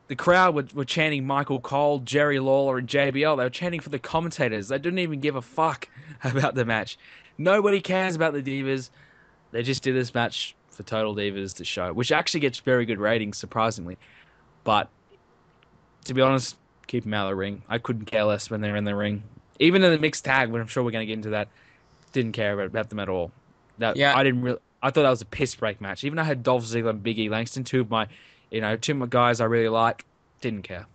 the crowd were chanting Michael Cole, Jerry Lawler, and JBL. They were chanting for the commentators. They didn't even give a fuck about the match. Nobody cares about the Divas. They just did this match for Total Divas to show, which actually gets very good ratings, surprisingly. But to be honest, keep them out of the ring. I couldn't care less when they're in the ring. Even in the mixed tag, but I'm sure we're going to get into that, didn't care about them at all. Yeah. I thought that was a piss break match. Even though I had Dolph Ziggler and Big E Langston, two of my guys I really like, didn't care.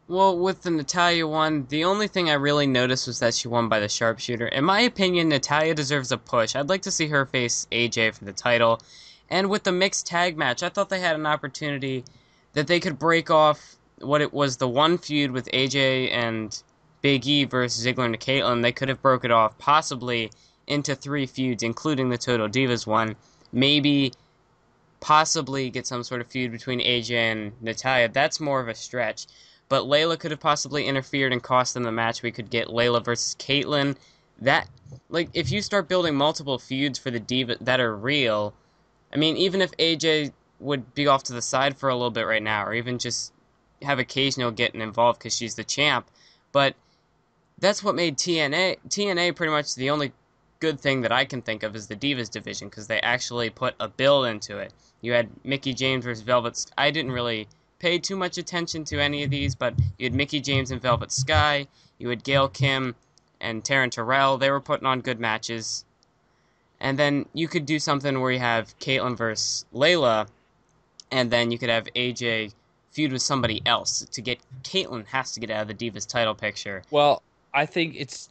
Well, with the Natalia one, the only thing I really noticed was that she won by the sharpshooter. In my opinion, Natalia deserves a push. I'd like to see her face AJ for the title. And with the mixed tag match, I thought they had an opportunity that they could break off what it was, the one feud with AJ and Big E versus Ziggler and Caitlyn. They could have broke it off possibly into 3 feuds, including the Total Divas one. Maybe possibly get some sort of feud between AJ and Natalia. That's more of a stretch. But Layla could have possibly interfered and cost them the match. We could get Layla versus Caitlyn. That, like, if you start building multiple feuds for the Diva that are real, I mean, even if AJ would be off to the side for a little bit right now, or even just have occasional getting involved because she's the champ, but that's what made TNA pretty much the only good thing that I can think of is the Divas division, because they actually put a build into it. You had Mickie James versus Velvet. I didn't really pay too much attention to any of these, but you had Mickie James and Velvet Sky. You had Gail Kim and Taryn Terrell. They were putting on good matches. And then you could do something where you have Caitlyn versus Layla, and then you could have AJ feud with somebody else. To get Caitlyn has to get out of the Divas title picture. Well, I think it's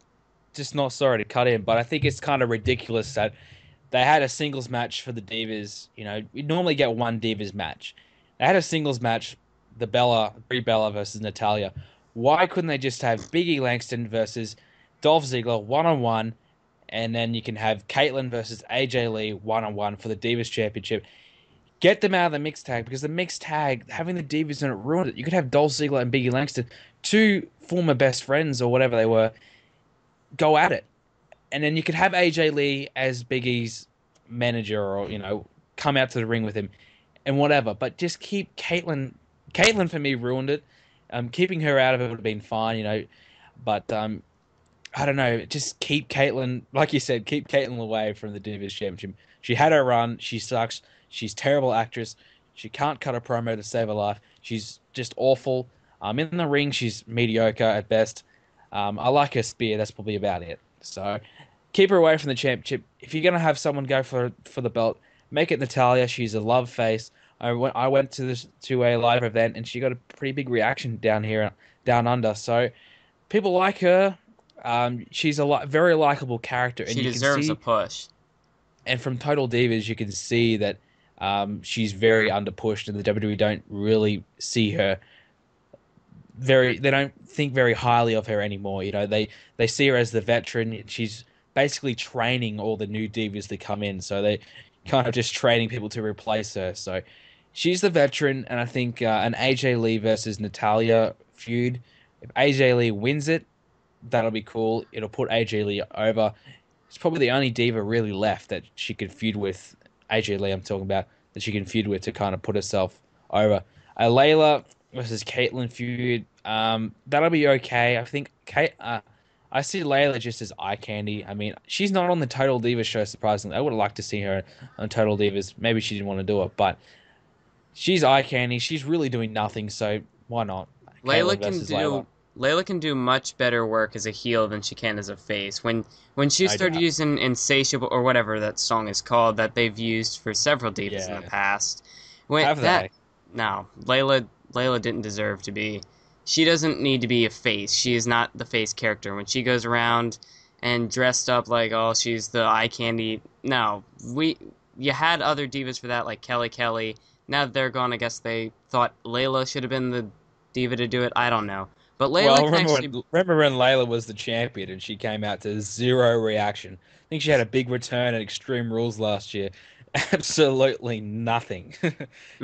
just not, sorry to cut in, but I think it's kind of ridiculous that they had a singles match for the Divas. We normally get one Divas match. They had a singles match, Brie Bella versus Natalia. Why couldn't they just have Big E Langston versus Dolph Ziggler one-on-one, and then you can have Caitlyn versus AJ Lee one-on-one for the Divas Championship? Get them out of the mixed tag, because the mixed tag, having the Divas in it, ruined it. You could have Dolph Ziggler and Big E Langston, two former best friends or whatever they were, go at it. And then you could have AJ Lee as Big E's manager, or, come out to the ring with him and whatever. But just keep Caitlyn. Caitlyn, for me, ruined it. Keeping her out of it would have been fine, But I don't know. Just keep Caitlyn, like you said, keep Caitlyn away from the Divas Championship. She had her run. She sucks. She's a terrible actress. She can't cut a promo to save her life. She's just awful. In the ring, she's mediocre at best. I like her spear. That's probably about it. So keep her away from the championship. If you're going to have someone go for the belt, make it Natalia. She's a love face. I went to a live event, and she got a pretty big reaction down under. So people like her. She's a very likable character. And she deserves a push. And from Total Divas, you can see that she's very underpushed, and the WWE don't really see her they don't think very highly of her anymore. They see her as the veteran. She's basically training all the new divas that come in, so they kind of just training people to replace her. So she's the veteran, and I think an AJ Lee versus Natalia feud, if AJ Lee wins it, that'll be cool. It'll put AJ Lee over. It's probably the only diva really left that she could feud with. AJ Lee, I'm talking about, that she can feud with to kind of put herself over. Layla versus Caitlyn feud, that'll be okay. I think I see Layla just as eye candy. I mean, she's not on the Total Divas show, surprisingly. I would have liked to see her on Total Divas. Maybe she didn't want to do it, but she's eye candy. She's really doing nothing, so why not? Layla Caitlyn can versus Layla. do Layla can do much better work as a heel than she can as a face. When she No started doubt. using Insatiable or whatever that song is called that they've used for several divas in the Yeah. past, when Have that they? no, Layla didn't deserve to be. She doesn't need to be a face. She is not the face character. When she goes around and dressed up like, oh, she's the eye candy. No, you had other divas for that, like Kelly Kelly. Now that they're gone, I guess they thought Layla should have been the diva to do it. I don't know, but Layla Well, can actually. remember when Layla was the champion and she came out to zero reaction? I think she had a big return at Extreme Rules last year. Absolutely nothing.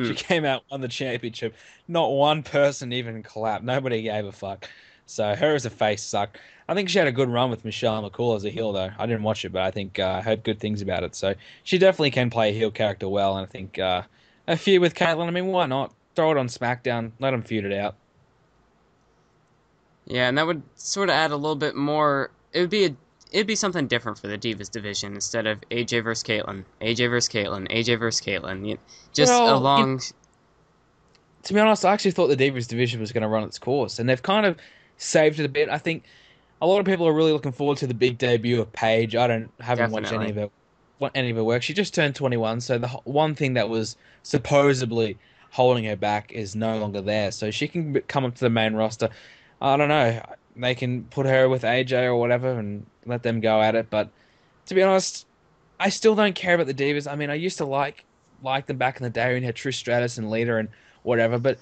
She Mm, came out, won the championship. Not one person even clapped. Nobody gave a fuck. So her as a face sucked. I think she had a good run with Michelle McCool as a heel, though. I didn't watch it, but I think I heard good things about it. So she definitely can play a heel character well. And I think a feud with Caitlyn, I mean, why not? Throw it on SmackDown. Let them feud it out. yeah, and that would sort of add a little bit more. It'd be something different for the divas division instead of AJ versus Caitlyn, AJ versus Caitlyn, AJ versus Caitlyn. Just a Well, long. to be honest, I actually thought the Divas division was going to run its course, and they've kind of saved it a bit. I think a lot of people are really looking forward to the big debut of Paige. Haven't watched Definitely. any of her work. She just turned 21, so the one thing that was supposedly holding her back is no longer there. So she can come up to the main roster. I don't know. They can put her with AJ or whatever and let them go at it. But to be honest, I still don't care about the Divas. I mean, I used to like them back in the day when you had Trish Stratus and Lita and whatever, but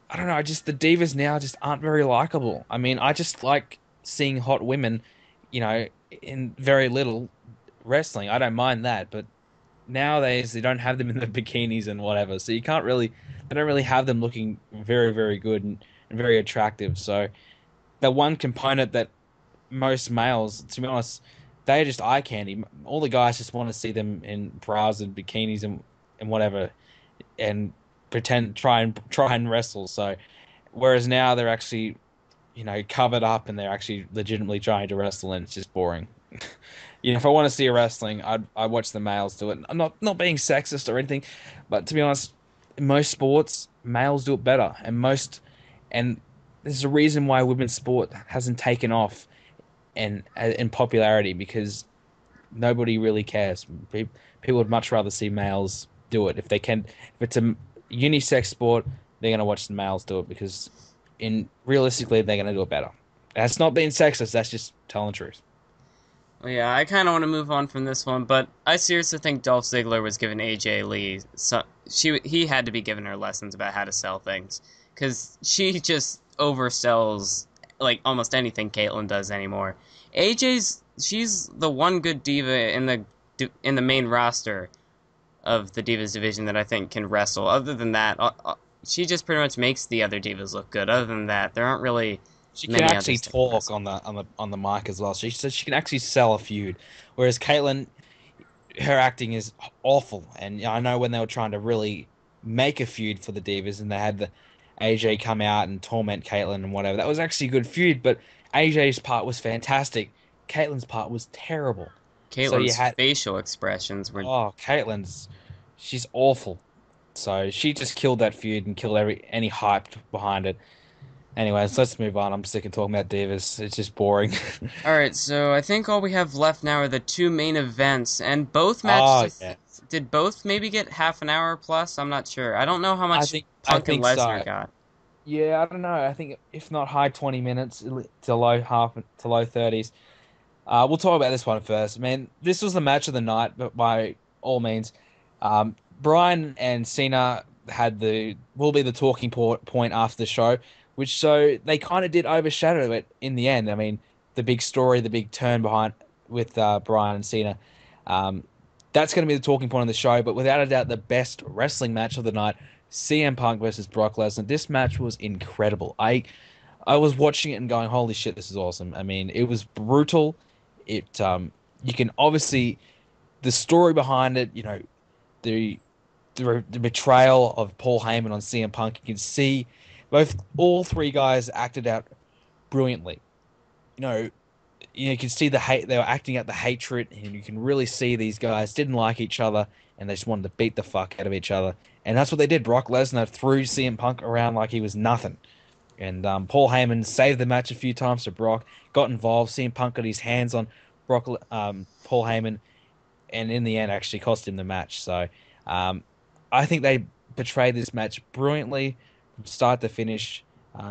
I don't know. I just the divas now just aren't very likable. I mean, I just like seeing hot women, in very little wrestling. I don't mind that, but nowadays they don't have them in the bikinis and whatever. So they don't really have them looking very, very good and very attractive. So the one component that most males, to be honest, they're just eye candy. All the guys just want to see them in bras and bikinis and whatever, and try and wrestle. So whereas now they're actually, covered up and they're actually legitimately trying to wrestle, and it's just boring. If I want to see a wrestling, I watch the males do it. I'm not being sexist or anything, but to be honest, in most sports, males do it better, and there's a reason why women's sport hasn't taken off and in popularity because nobody really cares. People would much rather see males do it if they can. If it's a unisex sport, they're gonna watch the males do it because in realistically they're gonna do it better. That's not being sexist. That's just telling the truth. Well, yeah, I kind of want to move on from this one, but I seriously think Dolph Ziggler was giving AJ Lee he had to be giving her lessons about how to sell things because she just oversells like almost anything Caitlyn does anymore. She's the one good diva in the main roster of the divas division that I think can wrestle. Other than that, she just pretty much makes the other divas look good. Other than that, there aren't really She can many actually others that can talk wrestle. on the mic as well. She says she can actually sell a feud, whereas Caitlyn, her acting is awful. And I know when they were trying to really make a feud for the divas, and they had the AJ come out and torment Caitlyn and whatever. That was actually a good feud, but AJ's part was fantastic. Caitlyn's part was terrible. So you Caitlyn's had facial expressions were. Caitlyn's she's awful. So she just killed that feud and killed any hype behind it. Anyways, let's move on. I'm sick of talking about divas. It's just boring. Alright, so I think all we have left now are the two main events, and both matches, Oh yeah, did both maybe get half an hour plus? I'm not sure. I don't know how I much think I Punk and think Lesnar so. got. Yeah, I don't know. I think if not high 20 minutes to low 30s. We'll talk about this one first. Man, this was the match of the night, but by all means, Bryan and Cena will be the talking point after the show, which so they kind of did overshadow it in the end. I mean, the big story, the big turn behind with Bryan and Cena. Um, that's going to be the talking point of the show, but without a doubt, the best wrestling match of the night, CM Punk versus Brock Lesnar. This match was incredible. I was watching it and going, "Holy shit, this is awesome!" I mean, it was brutal. You can obviously the story behind it. The the betrayal of Paul Heyman on CM Punk. You can see all three guys acted out brilliantly. You know, you can see the hate. They were acting out the hatred, and you can really see these guys didn't like each other, and they just wanted to beat the fuck out of each other. And that's what they did. Brock Lesnar threw CM Punk around like he was nothing. And Paul Heyman saved the match a few times for Brock, got involved. CM Punk got his hands on Paul Heyman, and in the end, actually cost him the match. So um, I think they portrayed this match brilliantly from start to finish.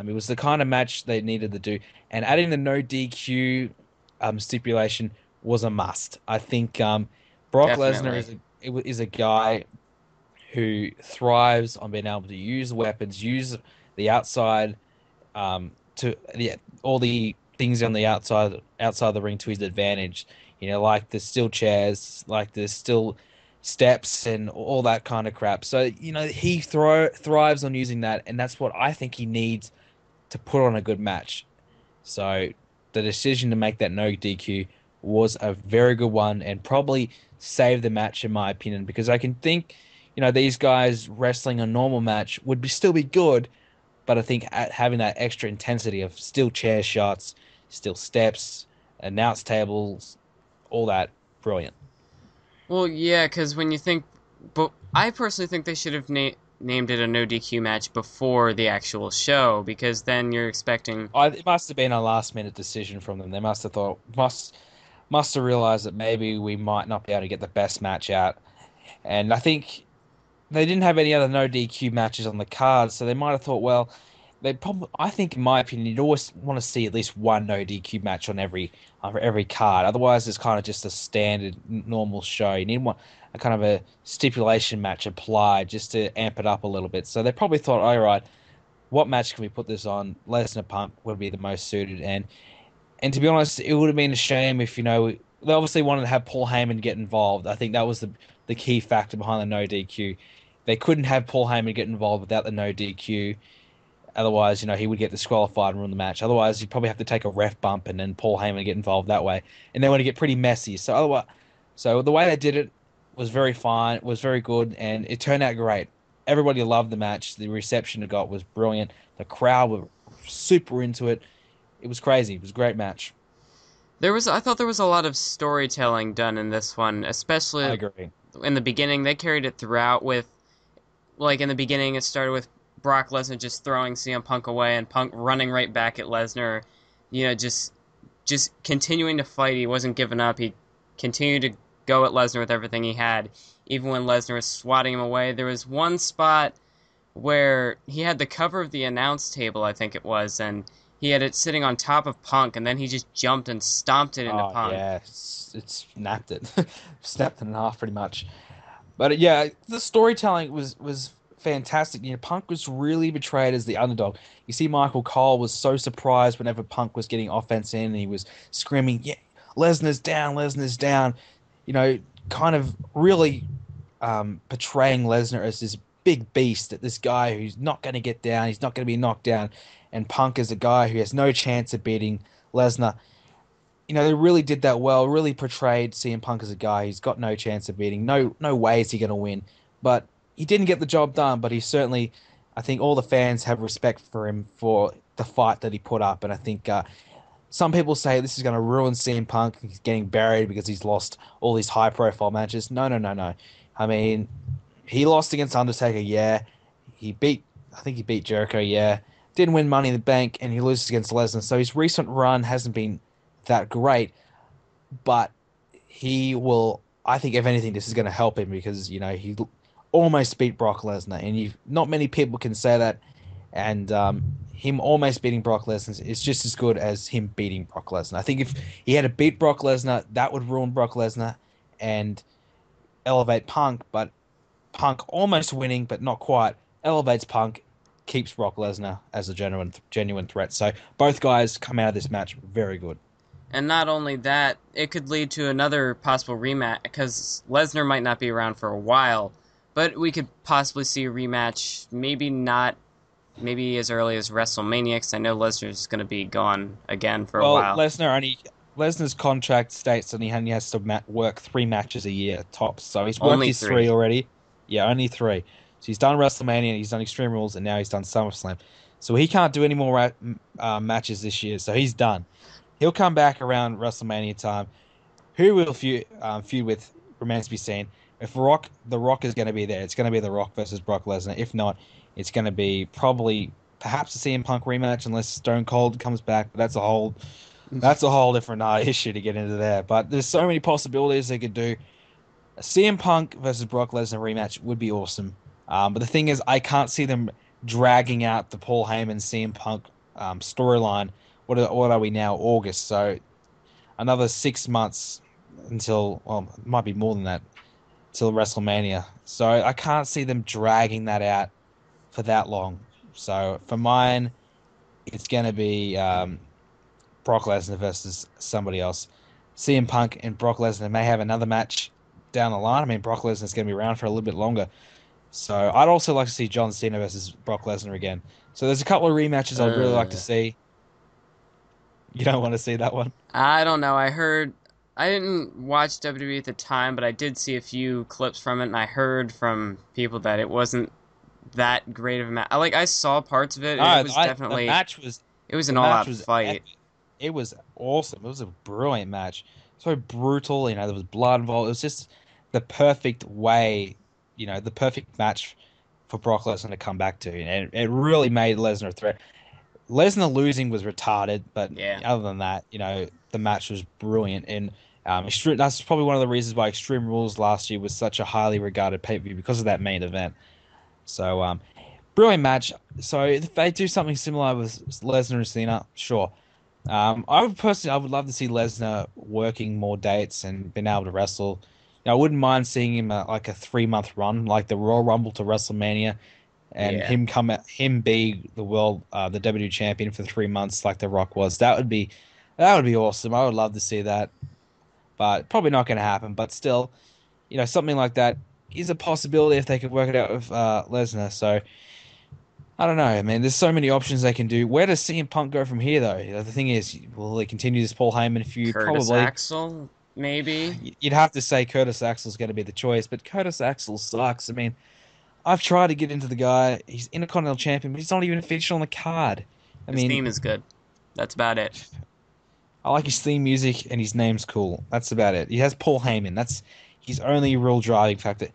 It was the kind of match they needed to do, and adding the no DQ stipulation was a must. I think Brock Lesnar Definitely. is a guy who thrives on being able to use weapons, use the outside to all the things on the outside the ring to his advantage. Like the steel chairs, like the steel steps, and all that kind of crap. So he thrives on using that, and that's what I think he needs to put on a good match. So the decision to make that no DQ was a very good one, and probably saved the match in my opinion, because I can think, these guys wrestling a normal match would still be good, but I think having that extra intensity of steel chair shots, steel steps, announce tables, all that, brilliant. Well, yeah, because when you think, but I personally think they should have named it a no DQ match before the actual show, because then you're expecting. It must have been a last minute decision from them. They must have thought, must have realized that maybe we might not be able to get the best match out. And I think they didn't have any other no DQ matches on the card, so they might have thought, well, they probably. I think, in my opinion, you'd always want to see at least one no DQ match on every card. Otherwise, it's kind of just a standard normal show. You need a kind of a stipulation match applied just to amp it up a little bit. So they probably thought, all right, what match can we put this on? Lesnar Punk would be the most suited, and to be honest, it would have been a shame if they obviously wanted to have Paul Heyman get involved. I think that was the key factor behind the no DQ. They couldn't have Paul Heyman get involved without the no DQ. Otherwise, he would get disqualified and ruin the match. Otherwise, you'd probably have to take a ref bump and then Paul Heyman get involved that way, and they want to get pretty messy. So the way they did it was very fine, was very good, and it turned out great. Everybody loved the match. The reception it got was brilliant. The crowd were super into it. It was crazy. It was a great match. I thought there was a lot of storytelling done in this one, I especially agree. in the beginning. They carried it throughout with, like in the beginning, it started with Brock Lesnar just throwing CM Punk away and Punk running right back at Lesnar, just continuing to fight. He wasn't giving up. He continued to go at Lesnar with everything he had, even when Lesnar was swatting him away. There was one spot where he had the cover of the announce table, I think it was, and he had it sitting on top of Punk, and then he just jumped and stomped it into Oh Punk. yeah, it's snapped it, snapped it in half pretty much. But yeah, the storytelling was fantastic. Punk was really betrayed as the underdog. You see, Michael Cole was so surprised whenever Punk was getting offense in, and he was screaming, "Yeah, Lesnar's down, Lesnar's down." Kind of really portraying Lesnar as this big beast, that this guy who's not going to get down, he's not going to be knocked down, and Punk is a guy who has no chance of beating Lesnar. They really did that well. Really portrayed CM Punk as a guy who's got no chance of beating. No way is he going to win. But he didn't get the job done. But he certainly, I think, all the fans have respect for him for the fight that he put up. And I think some people say this is going to ruin CM Punk. He's getting buried because he's lost all these high-profile matches. No, no, no, no. I mean, he lost against Undertaker. Yeah, I think he beat Jericho. Yeah, didn't win Money in the Bank, and he loses against Lesnar. So his recent run hasn't been that great, but he will. I think if anything, this is going to help him because he almost beat Brock Lesnar, and not many people can say that. And him almost beating Brock Lesnar is just as good as him beating Brock Lesnar. I think if he had to beat Brock Lesnar, that would ruin Brock Lesnar and elevate Punk. But Punk almost winning, but not quite, elevates Punk, keeps Brock Lesnar as a genuine threat. So both guys come out of this match very good. And not only that, it could lead to another possible rematch, because Lesnar might not be around for a while, but we could possibly see a rematch, maybe as early as WrestleMania, because I know Lesnar's going to be gone again for a Well, while. Lesnar's contract states that he only has to work 3 matches a year tops. So he's worked Only his three three. already. Yeah, only three. So he's done WrestleMania, he's done Extreme Rules, and now he's done SummerSlam. So he can't do any more matches this year. So he's done. He'll come back around WrestleMania time. Who will feud with remains to be seen. If The Rock is going to be there, it's going to be The Rock versus Brock Lesnar. If not, it's going to be probably perhaps a CM Punk rematch unless Stone Cold comes back. But that's a whole different issue to get into there. But there's so many possibilities they could do. A CM Punk versus Brock Lesnar rematch would be awesome. But the thing is, I can't see them dragging out the Paul Heyman CM Punk storyline. What are we now? August. So another 6 months until, well, it might be more than that, till WrestleMania. So I can't see them dragging that out for that long. So for mine, it's going to be Brock Lesnar versus somebody else. CM Punk and Brock Lesnar may have another match down the line. I mean, Brock Lesnar's going to be around for a little bit longer. So I'd also like to see John Cena versus Brock Lesnar again. So there's a couple of rematches I'd really like to Uh, see. You don't want to see that one? I don't know. I didn't watch WWE at the time, but I did see a few clips from it, and I heard from people that it wasn't that great of a match. I saw parts of it, No, and it was the definitely match was it was the an match all-out was fight. epic. It was awesome. It was a brilliant match. So brutal, there was blood involved. It was just the perfect way, the perfect match for Brock Lesnar to come back to. And it really made Lesnar a threat. Lesnar losing was retarded, but Yeah, other than that, the match was brilliant. And that's probably one of the reasons why Extreme Rules last year was such a highly regarded pay-per-view because of that main event. So, brilliant match. So if they do something similar with Lesnar and Cena, sure. I would love to see Lesnar working more dates and being able to wrestle. I wouldn't mind seeing him like a 3 month run, like the Royal Rumble to WrestleMania, and yeah. him be the WWE champion for 3 months, like The Rock was. That would be awesome. I would love to see that, but probably not going to happen. But still, something like that is a possibility if they could work it out with Lesnar. So I don't know. I mean, there's so many options they can do. Where does CM Punk go from here, though? The thing is, will they continue this Paul Heyman feud? Curtis Probably. Axel, maybe. You'd have to say Curtis Axel's going to be the choice, but Curtis Axel sucks. I mean, I've tried to get into the guy. He's Intercontinental Champion, but he's not even featured on the card. I His theme mean, is good. That's about it. I like his theme music and his name's cool. That's about it. He has Paul Heyman. That's his only real driving factor.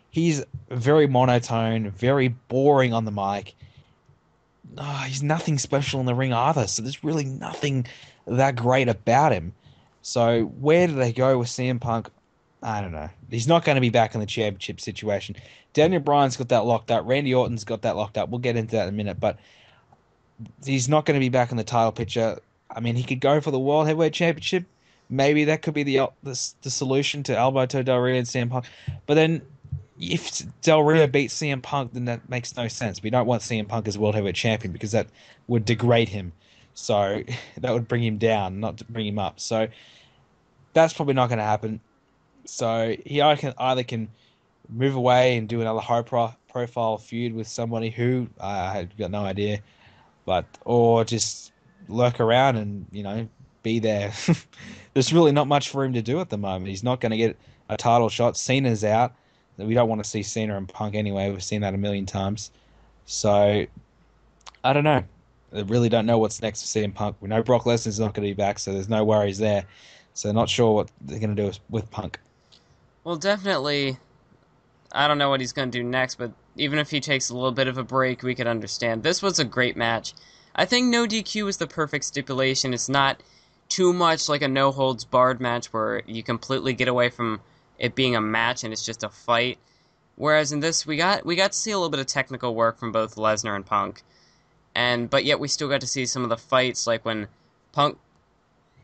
He's very monotone, very boring on the mic. He's nothing special in the ring either. So there's really nothing that great about him. So where do they go with CM Punk? I don't know. He's not going to be back in the championship situation. Daniel Bryan's got that locked up. Randy Orton's got that locked up. We'll get into that in a minute, but he's not going to be back in the title picture. I mean, he could go for the World Heavyweight Championship. Maybe that could be the solution to Alberto Del Rio and CM Punk. But then if Del Rio beats CM Punk, then that makes no sense. We don't want CM Punk as World Heavyweight Champion because that would degrade him. So that would bring him down, not to bring him up. So that's probably not going to happen. So he either can move away and do another profile feud with somebody who I've got no idea, but or just lurk around and be there. There's really not much for him to do at the moment. He's not going to get a title shot. Cena's out. We don't want to see Cena and Punk anyway. We've seen that a million times. So I don't know. I really don't know what's next for CM Punk. We know Brock Lesnar's not going to be back, so there's no worries there. So not sure what they're going to do with Punk. Well, definitely. I don't know what he's going to do next, but even if he takes a little bit of a break, we could understand. This was a great match. I think no DQ is the perfect stipulation. It's not too much like a no holds barred match where you completely get away from it being a match and it's just a fight. Whereas in this, we got to see a little bit of technical work from both Lesnar and Punk, but yet we still got to see some of the fights, like when Punk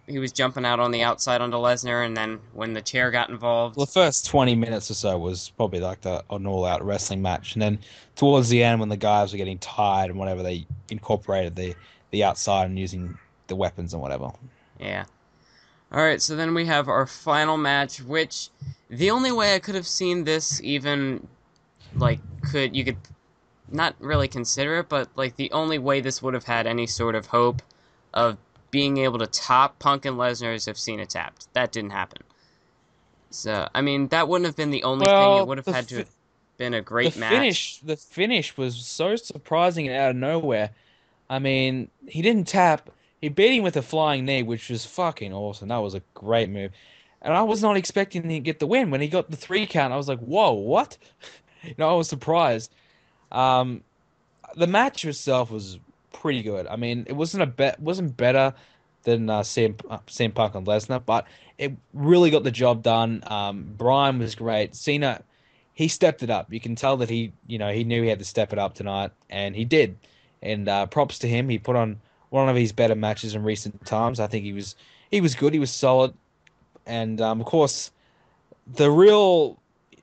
he was jumping out on the outside onto Lesnar, and then when the chair got Well, involved, the first 20 minutes or so was probably like an all-out wrestling match, and then towards the end, when the guys were getting tired and whatever, they incorporated the outside and using the weapons and whatever. yeah. All right, so then we have our final match, which the only way I could have seen this even like you could not really consider it, but like the only way this would have had any sort of hope of being able to top Punk and Lesnar is if Cena tapped. That didn't happen. So I mean, that wouldn't have been the only thing. It Well, would have had to have been a the great match. finish was so surprising and out of nowhere. I mean, he didn't tap. He beat him with a flying knee, which was fucking awesome. That was a great move. And I was not expecting to get the win. When he got the 3 count, I was like, whoa, what? I was surprised. Um, the match itself was pretty good. I mean, it wasn't better than CM Punk and Lesnar, but it really got the job done. Bryan was great. Cena, he stepped it up. You can tell that he knew he had to step it up tonight, and he did. And props to him. He put on one of his better matches in recent times. I think he was good. He was solid, and of course, the real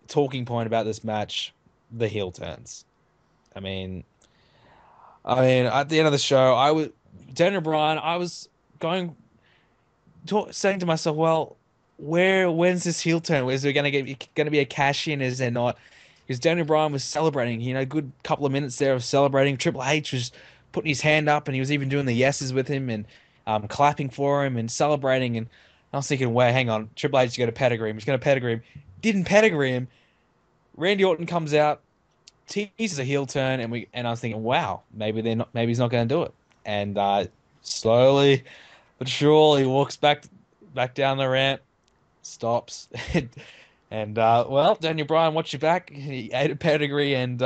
talking point about this match, the heel turns. I mean, at the end of the show, Daniel Bryan. I was going, saying to myself, well, when's this heel turn? Is there going to be a cash in? Is there not? Because Daniel Bryan was celebrating. Good couple of minutes there of celebrating. Triple H was putting his hand up, and he was even doing the yeses with him and clapping for him and celebrating. And I was thinking, wait, hang on, Triple H is going to pedigree him. He's going to pedigree him. Didn't pedigree him. Randy Orton comes out, teases a heel turn, and I was thinking, wow, maybe he's not going to do it. And slowly but surely he walks back down the ramp, stops, and Daniel Bryan, watch your back. He ate a pedigree, and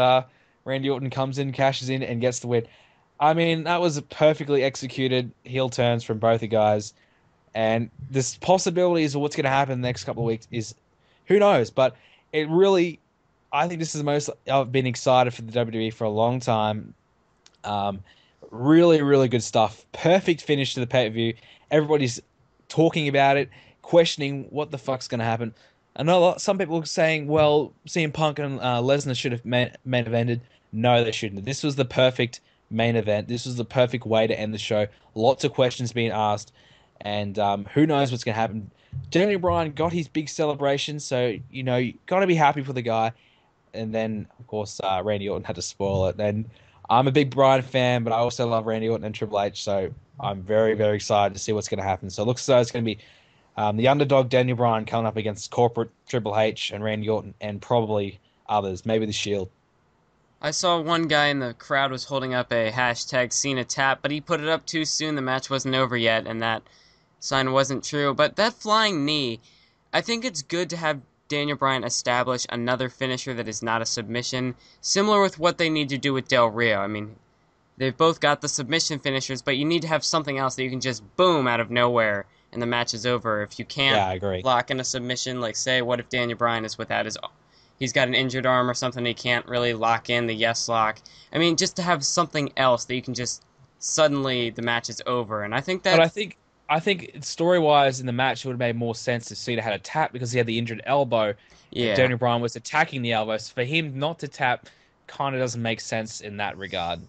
Randy Orton comes in, cashes in, and gets the win. I mean, that was a perfectly executed heel turns from both the guys, and this possibilities of what's going to happen the next couple of weeks is who knows, but it really. I think this is the most I've been excited for the WWE for a long time. Really, really good stuff. Perfect finish to the pay-per-view. Everybody's talking about it, questioning what the fuck's going to happen. Some people are saying, well, CM Punk and Lesnar should have main evented. No, they shouldn't. This was the perfect main event. This was the perfect way to end the show. Lots of questions being asked, and who knows what's going to happen. Daniel Bryan got his big celebration, so, you got to be happy for the guy. And then, of course, Randy Orton had to spoil it. And I'm a big Bryan fan, but I also love Randy Orton and Triple H, so I'm very, very excited to see what's going to happen. So it looks as though it's going to be the underdog Daniel Bryan coming up against corporate Triple H and Randy Orton and probably others, maybe the Shield. I saw one guy in the crowd was holding up a hashtag Cena tap, but he put it up too soon. The match wasn't over yet, and that sign wasn't true. But that flying knee, I think it's good to have Daniel Bryan establish another finisher that is not a submission, similar with what they need to do with Del Rio. I mean, they've both got the submission finishers, but you need to have something else that you can just boom out of nowhere and the match is over. If you can't I agree. lock in a submission, like say, what if Daniel Bryan is without he's got an injured arm or something, he can't really lock in the yes lock. I mean, just to have something else that you can just suddenly the match is over. And I think that. But I think story-wise in the match, it would have made more sense if Cena had a tap because he had the injured elbow. Yeah. And Daniel Bryan was attacking the elbow. So for him not to tap kind of doesn't make sense in that regard.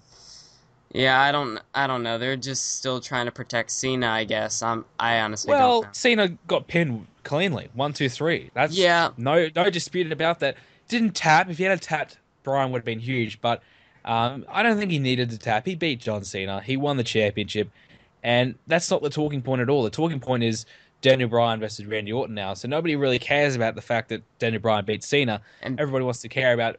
Yeah, I don't know. They're just still trying to protect Cena, I guess. I honestly don't know. Cena got pinned cleanly. 1, 2, 3. That's no dispute about that. Didn't tap. If he had tapped, Bryan would have been huge. But I don't think he needed to tap. He beat John Cena. He won the championship. And that's not the talking point at all. The talking point is Daniel Bryan versus Randy Orton now. So nobody really cares about the fact that Daniel Bryan beat Cena. And everybody wants to care about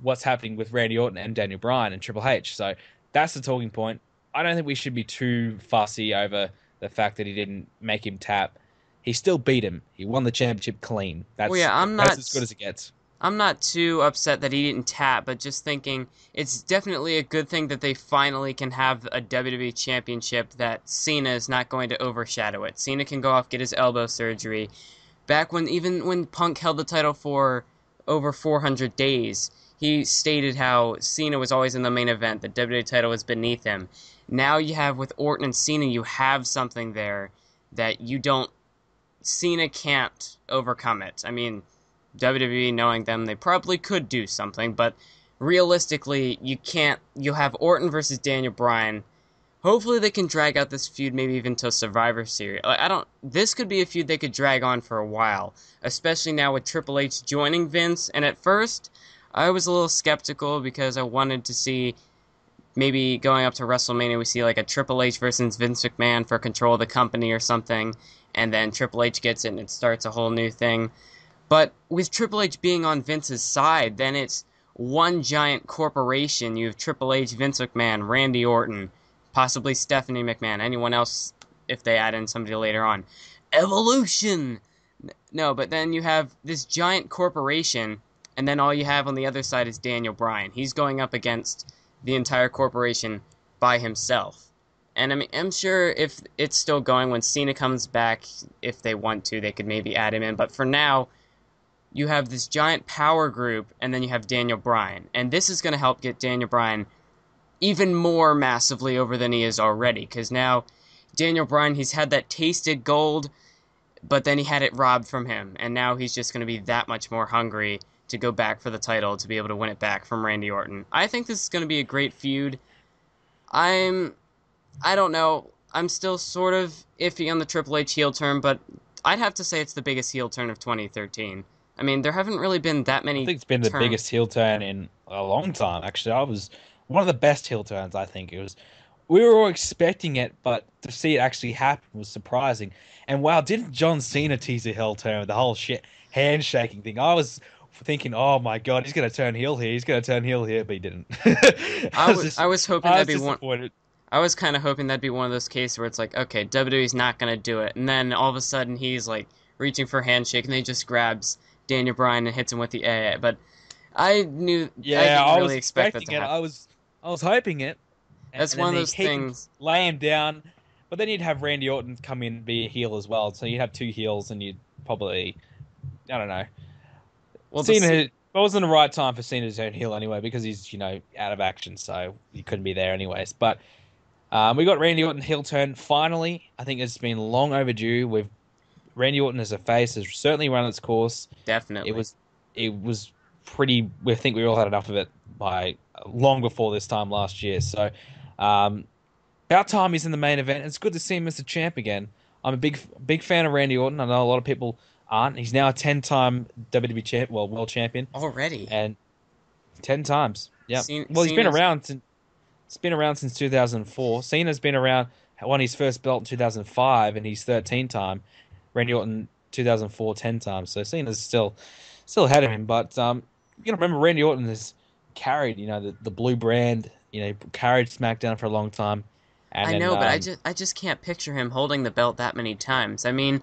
what's happening with Randy Orton and Daniel Bryan and Triple H. So that's the talking point. I don't think we should be too fussy over the fact that he didn't make him tap. He still beat him. He won the championship clean. That's as good as it gets. I'm not too upset that he didn't tap, but just thinking it's definitely a good thing that they finally can have a WWE championship that Cena is not going to overshadow it. Cena can go off, get his elbow surgery. Back when Punk held the title for over 400 days, he stated how Cena was always in the main event, the WWE title was beneath him. Now you have with Orton and Cena, you have something there that Cena can't overcome it. I mean, WWE, knowing them, they probably could do something, but realistically, you can't. You have Orton versus Daniel Bryan. Hopefully, they can drag out this feud, maybe even till Survivor Series. This could be a feud they could drag on for a while, especially now with Triple H joining Vince. And at first, I was a little skeptical because I wanted to see maybe going up to WrestleMania, we see like a Triple H versus Vince McMahon for control of the company or something, and then Triple H gets it and it starts a whole new thing. But with Triple H being on Vince's side, then it's one giant corporation. You have Triple H, Vince McMahon, Randy Orton, possibly Stephanie McMahon, anyone else if they add in somebody later on. Evolution! No, but then you have this giant corporation, and then all you have on the other side is Daniel Bryan. He's going up against the entire corporation by himself. And I mean, I'm sure if it's still going when Cena comes back, if they want to, they could maybe add him in. But for now, you have this giant power group, and then you have Daniel Bryan. And this is going to help get Daniel Bryan even more massively over than he is already. Because now, Daniel Bryan, he's had that tasted gold, but then he had it robbed from him. And now he's just going to be that much more hungry to go back for the title, to be able to win it back from Randy Orton. I think this is going to be a great feud. I don't know. I'm still sort of iffy on the Triple H heel turn, but I'd have to say it's the biggest heel turn of 2013. I mean, there haven't really been that many. I think it's been the biggest heel turn in a long time. Actually, I was one of the best heel turns. I think it was. We were all expecting it, but to see it actually happen was surprising. And wow, didn't John Cena tease a heel turn with the whole handshaking thing? I was thinking, oh my god, he's going to turn heel here. He's going to turn heel here, but he didn't. I was hoping that'd be one. I was kind of hoping that'd be one of those cases where it's like, okay, WWE's not going to do it. And then all of a sudden he's like reaching for a handshake and he just grabs Daniel Bryan and hits him with the AA. But I knew, yeah, I didn't I really was expect that to expecting it. happen. I was hoping it. That's one of those things. Lay him down, but then you'd have Randy Orton come in and be a heel as well. So you'd have two heels, and you'd probably, I don't know. Well, Cena, it wasn't the right time for Cena to turn heel anyway because he's out of action, so he couldn't be there anyways. But we got Randy Orton heel turn finally. I think it's been long overdue. With Randy Orton as a face has certainly run its course. Definitely, it was pretty. I think we all had enough of it by long before this time last year. So about time he's in the main event. It's good to see him as a champ again. I'm a big fan of Randy Orton. I know a lot of people aren't. He's now a 10-time WWE champ, world champion already, and 10 times. Yeah. Well, he's been around since. It's been around since 2004. Cena's been around, won his first belt in 2005, and he's 13-time. Randy Orton 2004, 10 times. So Cena's still ahead of him. But you got to remember, Randy Orton has carried, the blue brand, carried SmackDown for a long time. And I know, but I just can't picture him holding the belt that many times. I mean,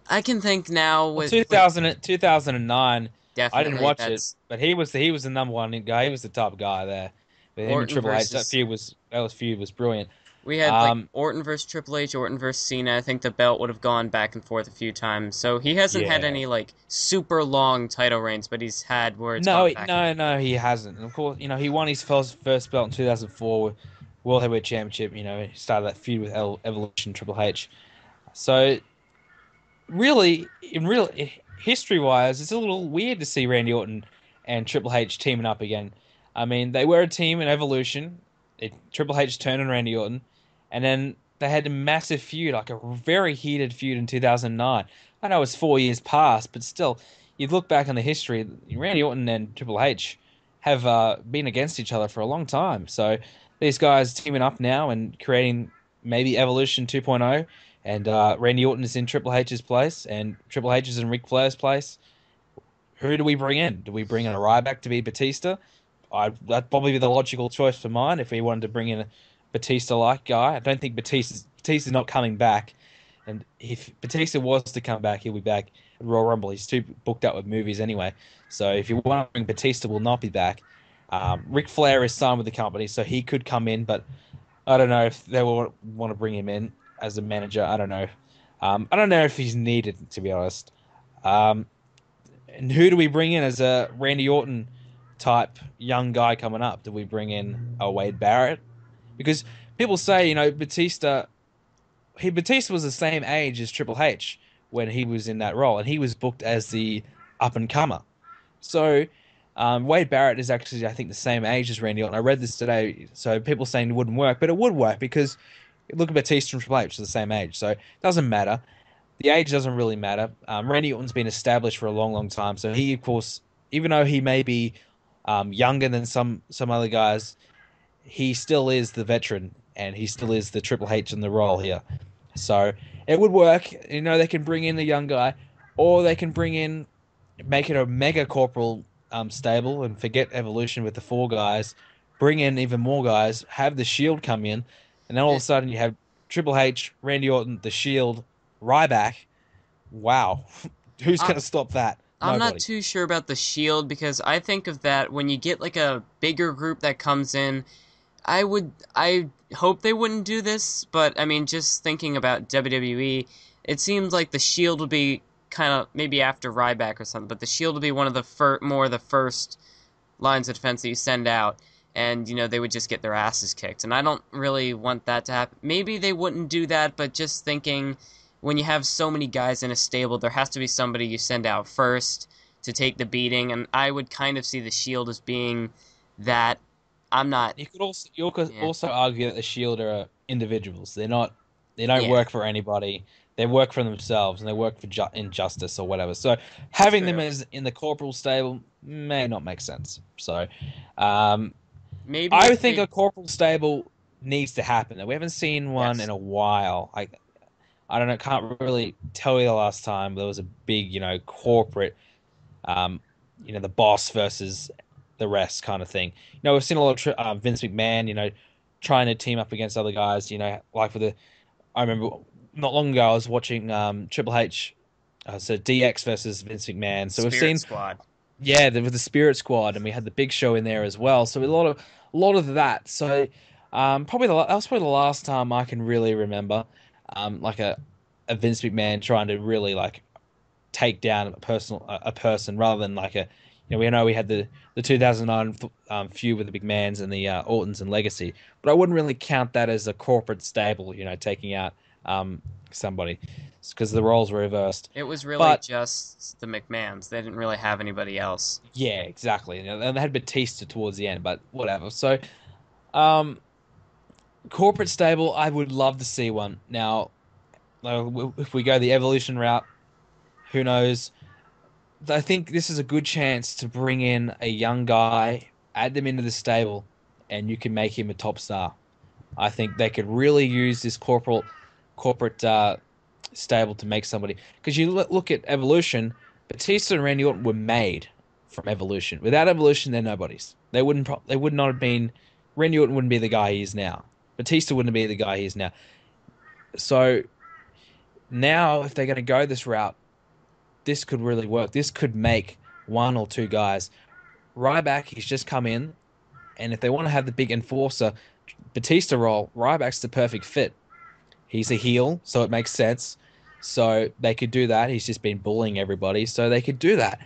I can think now with 2009. Definitely, I didn't watch it, but he was the number one guy. He was the top guy there. With him and Triple H, that feud was brilliant. We had Orton versus Triple H, Orton versus Cena. I think the belt would have gone back and forth a few times. So he hasn't had any super long title reigns, but he's had where it's gone back. No, he hasn't. And of course, he won his first belt in 2004 with World Heavyweight Championship. He started that feud with Evolution Triple H. So really, history-wise, it's a little weird to see Randy Orton and Triple H teaming up again. I mean, they were a team in Evolution. Triple H turned on Randy Orton, and then they had a massive feud, like a very heated feud in 2009. I know it's 4 years past, but still, you look back on the history, Randy Orton and Triple H have been against each other for a long time. So these guys teaming up now and creating maybe Evolution 2.0, and Randy Orton is in Triple H's place, and Triple H is in Ric Flair's place. Who do we bring in? Do we bring in a Ryback to be Batista? That'd probably be the logical choice for mine if we wanted to bring in a Batista-like guy. I don't think Batista's not coming back. And if Batista was to come back, he'll be back at Royal Rumble. He's too booked up with movies anyway. So if you want to bring Batista, will not be back. Ric Flair is signed with the company, so he could come in, but I don't know if they will want to bring him in as a manager. I don't know. I don't know if he's needed, to be honest. And who do we bring in as a Randy Orton type young guy coming up? Do we bring in a Wade Barrett? Because people say, Batista was the same age as Triple H when he was in that role, and he was booked as the up-and-comer. So Wade Barrett is actually, I think, the same age as Randy Orton. I read this today, so people saying it wouldn't work, but it would work because look at Batista and Triple H, they're the same age, so it doesn't matter. The age doesn't really matter. Randy Orton's been established for a long, long time, so he, of course, even though he may be younger than some other guys, he still is the veteran, and he still is the Triple H in the role here. So it would work. They can bring in a young guy, or they can make it a mega corporal stable and forget Evolution with the 4 guys, bring in even more guys, have the Shield come in, and then all of a It, sudden you have Triple H, Randy Orton, The Shield, Ryback. Wow, who's I, gonna stop that? I'm not Nobody. too sure about the Shield because I think of that when you get like a bigger group that comes in. I hope they wouldn't do this, but I mean, just thinking about WWE, it seems like the Shield would be kind of maybe after Ryback or something, but the Shield would be one of the more of the first lines of defense that you send out, and they would just get their asses kicked, and I don't really want that to happen. Maybe they wouldn't do that, but just thinking when you have so many guys in a stable, there has to be somebody you send out first to take the beating, and I would kind of see the Shield as being that. I'm not. You could Yeah, also argue that the Shield are individuals. They're not. They don't yeah, work for anybody. They work for themselves and they work for injustice or whatever. So having them true. as in the corporal stable may not make sense. So um, Maybe I if would think they. a corporal stable needs to happen. We haven't seen one in Yes. a while. I don't know. Can't really tell you the last time there was a big, corporate, um, the boss versus the rest kind of thing. We've seen a lot of Vince McMahon, trying to team up against other guys. Like with the, I remember not long ago I was watching Triple H, so DX versus Vince McMahon. So we've Spirit seen, Squad. yeah, with the Spirit Squad, and we had the Big Show in there as well. So a lot of that. So probably that was probably the last time I can really remember, like a Vince McMahon trying to really like take down a person rather than like we know we had the 2009 feud with the big mans and the Ortons and Legacy, but I wouldn't really count that as a corporate stable, taking out somebody because the roles were reversed. It was really But just the McMahons. They didn't really have anybody else. yeah, exactly. And they had Batista towards the end, but whatever. So um, corporate stable, I would love to see one. Now, if we go the evolution route, who knows? I think this is a good chance to bring in a young guy, add them into the stable, and you can make him a top star. I think they could really use this corporate stable to make somebody. Because you look at Evolution, Batista and Randy Orton were made from Evolution. Without Evolution, they're nobodies. They would not have been. Randy Orton wouldn't be the guy he is now. Batista wouldn't be the guy he is now. So now, if they're going to go this route, this could really work. This could make one or two guys. Ryback, he's just come in, and if they want to have the big enforcer Batista role, Ryback's the perfect fit. He's a heel, so it makes sense. So they could do that. He's just been bullying everybody, so they could do that.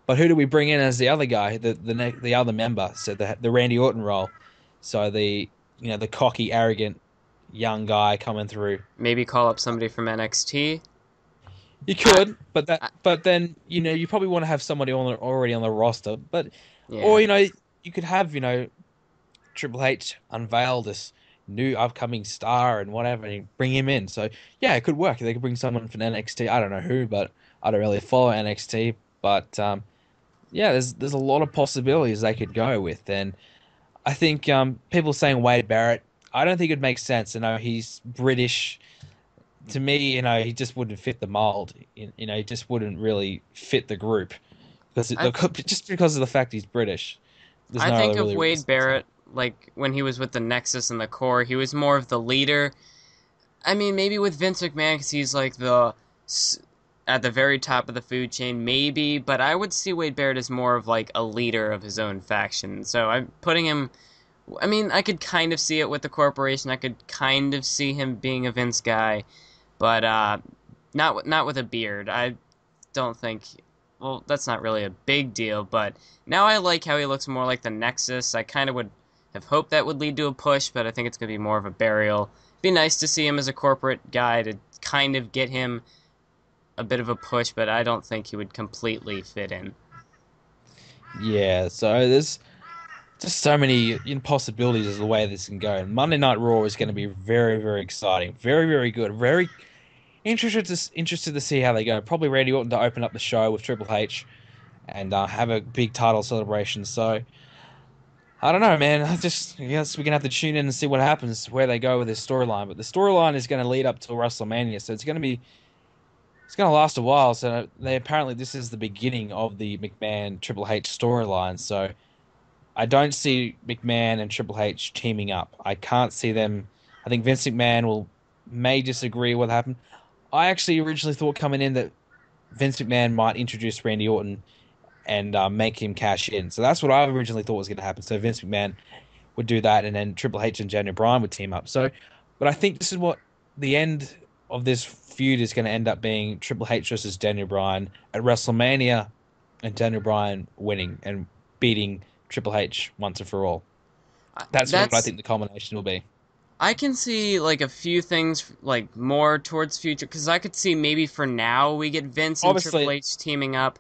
But who do we bring in as the other guy, the other member? So the Randy Orton role. So the cocky, arrogant young guy coming through. Maybe call up somebody from NXT. You I, could, I but then you probably want to have somebody already on the roster. But or yeah. you could have Triple H unveil this new upcoming star and whatever, and bring him in. So yeah, it could work. They could bring someone from NXT. I don't know who, but I don't really follow NXT. But yeah, there's a lot of possibilities they could go with, and I think people saying Wade Barrett. I don't think it makes sense. He's British. To me, he just wouldn't fit the mold. He just wouldn't really fit the group because I just because of the fact he's British. There's I no think other of really Wade reason. So. Barrett like when he was with the Nexus and the Core. He was more of the leader. I mean, maybe with Vince McMahon, because he's like at the very top of the food chain, maybe. But I would see Wade Barrett as more of like a leader of his own faction. So I'm putting him. I mean, I could kind of see it with the corporation. I could kind of see him being a Vince guy, but not with a beard. I don't think. Well, that's not really a big deal, but now I like how he looks more like the Nexus. I kind of would have hoped that would lead to a push, but I think it's going to be more of a burial. Be nice to see him as a corporate guy to kind of get him a bit of a push, but I don't think he would completely fit in. Yeah, so there's just so many possibilities as the way this can go. And Monday Night Raw is going to be very, very exciting, very, very good, very interested to see how they go. Probably Randy Orton to open up the show with Triple H and have a big title celebration. So I don't know, man. I guess we're gonna have to tune in and see what happens, where they go with this storyline. But the storyline is going to lead up to WrestleMania, so it's going to last a while. So apparently this is the beginning of the McMahon Triple H storyline. So I don't see McMahon and Triple H teaming up. I can't see them. I think Vince McMahon may disagree with what happened. I actually originally thought coming in that Vince McMahon might introduce Randy Orton and make him cash in. So that's what I originally thought was going to happen. So Vince McMahon would do that, and then Triple H and Daniel Bryan would team up. So, but I think this is what the end of this feud is going to end up being: Triple H versus Daniel Bryan at WrestleMania, and Daniel Bryan winning and beating Triple H once and for all. That's what I That's think the culmination will be. I can see like a few things like more towards future because I could see maybe for now we get Vince and Triple Obviously, H teaming up,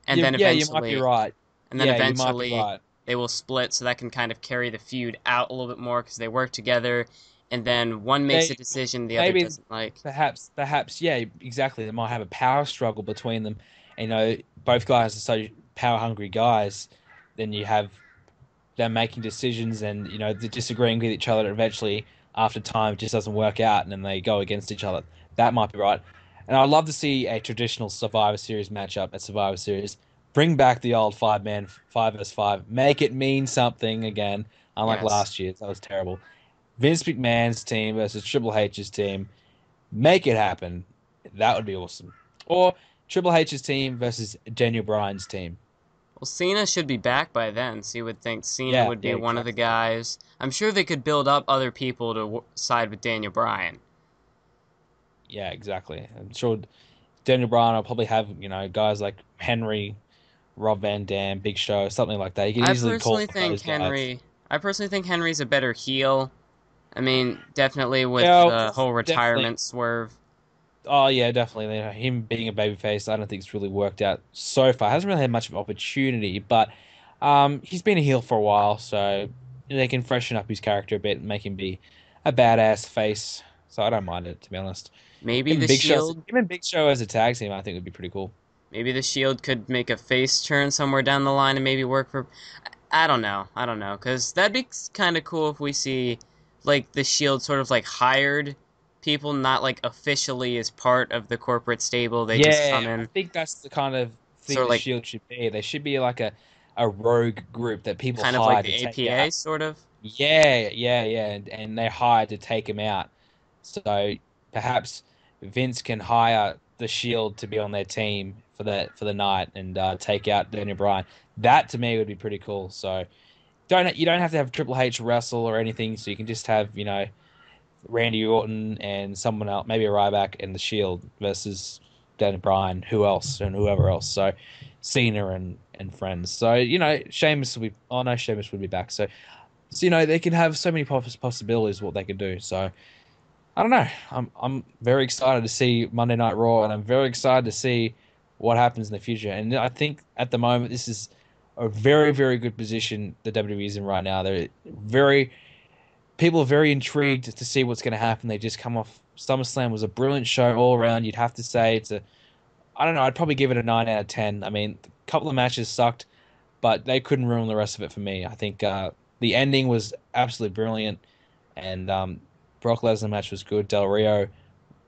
and yeah, you might be right. then Yeah, you might be eventually right. they will split, so that can kind of carry the feud out a little bit more because they work together, and then one makes a They decision the other maybe doesn't like. perhaps, yeah, exactly. They might have a power struggle between them. You know, both guys are so power hungry guys. Then you have them making decisions and they're disagreeing with each other. And eventually, after time, it just doesn't work out, and then they go against each other. That might be right. And I'd love to see a traditional Survivor Series matchup at Survivor Series. Bring back the old 5-man, 5 vs 5. Make it mean something again. Unlike Yes. last year, that was terrible. Vince McMahon's team versus Triple H's team. Make it happen. That would be awesome. Or Triple H's team versus Daniel Bryan's team. Well, Cena should be back by then, so you would think Cena Yeah, would yeah, be one of the exactly. guys. I'm sure they could build up other people to side with Daniel Bryan. Yeah, exactly. I'm sure Daniel Bryan will probably have, guys like Henry, Rob Van Dam, Big Show, something like that. He could I easily call personally think those guys. Henry. I personally think Henry's a better heel. I mean, definitely with Yeah, the whole definitely. retirement swerve. Oh, yeah, definitely. Him being a babyface, I don't think it's really worked out so far. Hasn't really had much of an opportunity, but he's been a heel for a while, so they can freshen up his character a bit and make him be a badass face. So I don't mind it, to be honest. Maybe the Shield. Him and Big Show as a tag team, I think would be pretty cool. Maybe the Shield could make a face turn somewhere down the line and maybe work for. I don't know. I don't know. Because that'd be kind of cool if we see, like, the Shield sort of, like, hired people, not, like, officially as part of the corporate stable. They just come Yeah, I in, think that's the kind of thing sort of the like, Shield should be. They should be like a rogue group that people kind of like hire to the take APA, out. sort of. Yeah, and they hire to take him out. So perhaps Vince can hire the Shield to be on their team for the night and take out Daniel Bryan. That to me would be pretty cool. So you don't have to have Triple H wrestle or anything. So you can just have Randy Orton and someone else, maybe a Ryback and the Shield versus Daniel Bryan, who else and whoever else. So Cena and friends. So Sheamus will be. Oh no, Sheamus would be back. So they can have so many possibilities what they could do. So I don't know. I'm very excited to see Monday Night Raw, and I'm very excited to see what happens in the future. And I think at the moment this is a very very good position the WWE is in right now. They're very people are very intrigued to see what's going to happen. They just come off SummerSlam was a brilliant show all around. You'd have to say I don't know. I'd probably give it a 9 out of 10. I mean, a couple of matches sucked, but they couldn't ruin the rest of it for me. I think the ending was absolutely brilliant, and Brock Lesnar match was good. Del Rio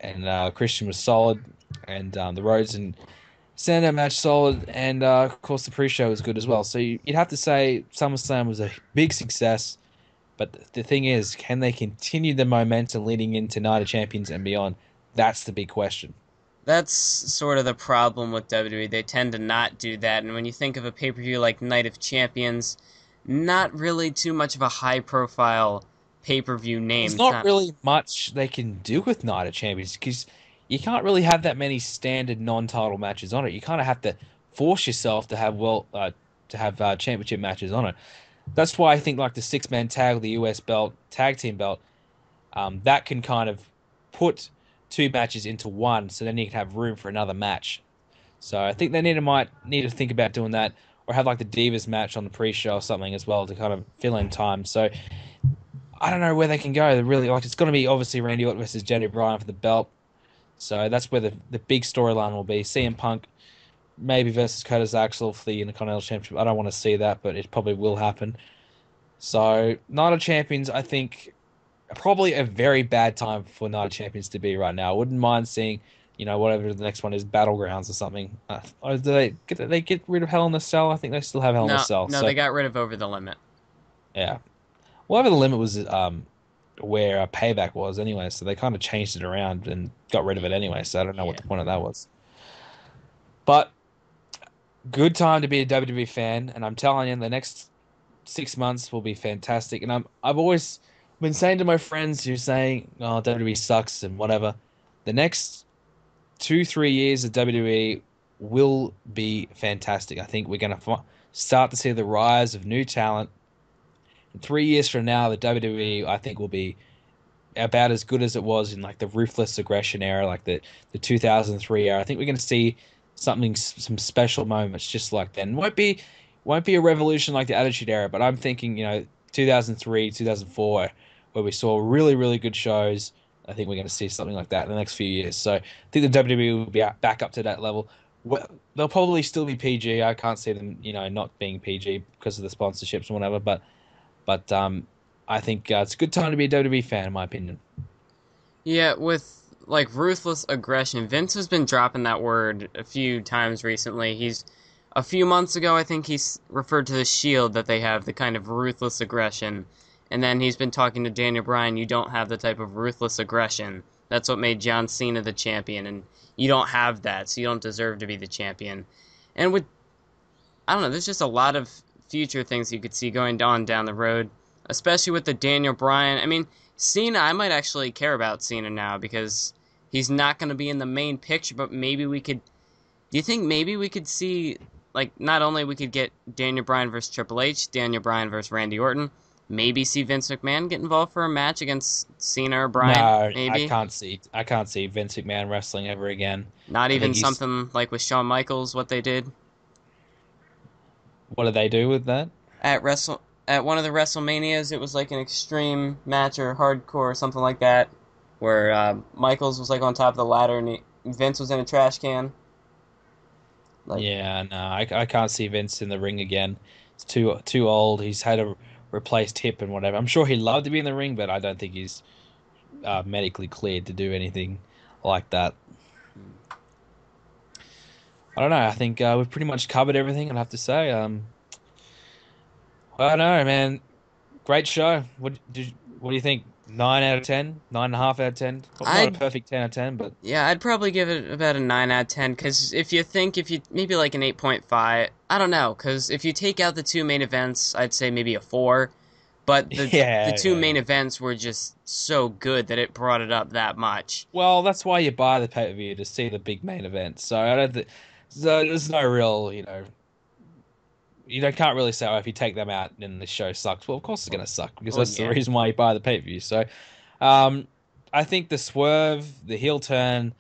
and Christian was solid, and the Rhodes and Sandow match solid, and of course the pre-show was good as well. So you'd have to say SummerSlam was a big success. But the thing is, can they continue the momentum leading into Night of Champions and beyond? That's the big question. That's sort of the problem with WWE. They tend to not do that. And when you think of a pay-per-view like Night of Champions, not really too much of a high-profile pay-per-view name. There's It's not not. really much they can do with Night of Champions because you can't really have that many standard non-title matches on it. You kind of have to force yourself to have championship matches on it. That's why I think like the 6-man tag, the US belt, tag team belt, that can kind of put two matches into one, so then you can have room for another match. So I think might need to think about doing that, or have like the Divas match on the pre-show or something as well to kind of fill in time. So I don't know where they can go. They're really like it's going to be obviously Randy Orton versus Daniel Bryan for the belt. So that's where the big storyline will be. CM Punk maybe versus Curtis Axel for the Intercontinental Championship. I don't want to see that, but it probably will happen. So Night of Champions, I think probably a very bad time for Night of Champions to be right now. I wouldn't mind seeing, whatever the next one is, Battlegrounds or something. Or do they get rid of Hell in a Cell? I think they still have Hell in a No, Cell. no, So they got rid of Over the Limit. yeah, whatever the limit was, where Payback was anyway. So they kind of changed it around and got rid of it anyway. So I don't know what Yeah. the point of that was. But good time to be a WWE fan, and I'm telling you, the next 6 months will be fantastic. And I've always been saying to my friends who are saying, "Oh, WWE sucks" and whatever. The next 2 3 years of WWE will be fantastic. I think we're going to start to see the rise of new talent. In 3 years from now, the WWE I think will be about as good as it was in like the ruthless aggression era, like the 2003 era. I think we're going to see some special moments just like then. Won't be a revolution like the Attitude Era, but I'm thinking 2003, 2004, where we saw really really good shows. I think we're going to see something like that in the next few years. So I think the WWE will be back up to that level. They'll probably still be PG. I can't see them, not being PG because of the sponsorships and whatever. But I think it's a good time to be a WWE fan, in my opinion. Yeah, with like ruthless aggression, Vince has been dropping that word a few times recently. A few months ago, I think he's referred to the Shield that they have the kind of ruthless aggression, and then he's been talking to Daniel Bryan. You don't have the type of ruthless aggression. That's what made John Cena the champion, and you don't have that, so you don't deserve to be the champion. And I don't know, there's just a lot of future things you could see going on down the road, especially with the Daniel Bryan. I mean, Cena, I might actually care about Cena now because he's not going to be in the main picture, but maybe we could. Do you think maybe we could see, like, not only we could get Daniel Bryan versus Triple H, Daniel Bryan versus Randy Orton, maybe see Vince McMahon get involved for a match against Cena or Bryan, No, maybe? I can't see Vince McMahon wrestling ever again. Not I even think he's. something like with Shawn Michaels, what they did What do they do with that? at one of the WrestleManias. It was like an extreme match or hardcore or something like that, where Michaels was like on top of the ladder and Vince was in a trash can. Like, Yeah, no, I can't see Vince in the ring again. He's too old. He's had a replaced hip and whatever. I'm sure he'd love to be in the ring, but I don't think he's medically cleared to do anything like that. I don't know. I think we've pretty much covered everything. I'd have to say. I don't know, man. Great show. What do you think? 9 out of 10, 9.5 out of 10. Not a I'd perfect 10 out of 10, but Yeah, I'd probably give it about a 9 out of 10, because if you maybe like an 8.5, I don't know, because if you take out the two main events, I'd say maybe a 4, but the yeah, two yeah. main events were just so good that it brought it up that much. Well, that's why you buy the pay-per-view to see the big main event. So I don't. So there's no real, can't really say, oh, if you take them out, then the show sucks. Well, of course it's gonna suck because Well, that's the yeah. reason why you buy the pay-per-view. So, um, I think the swerve, the heel turn,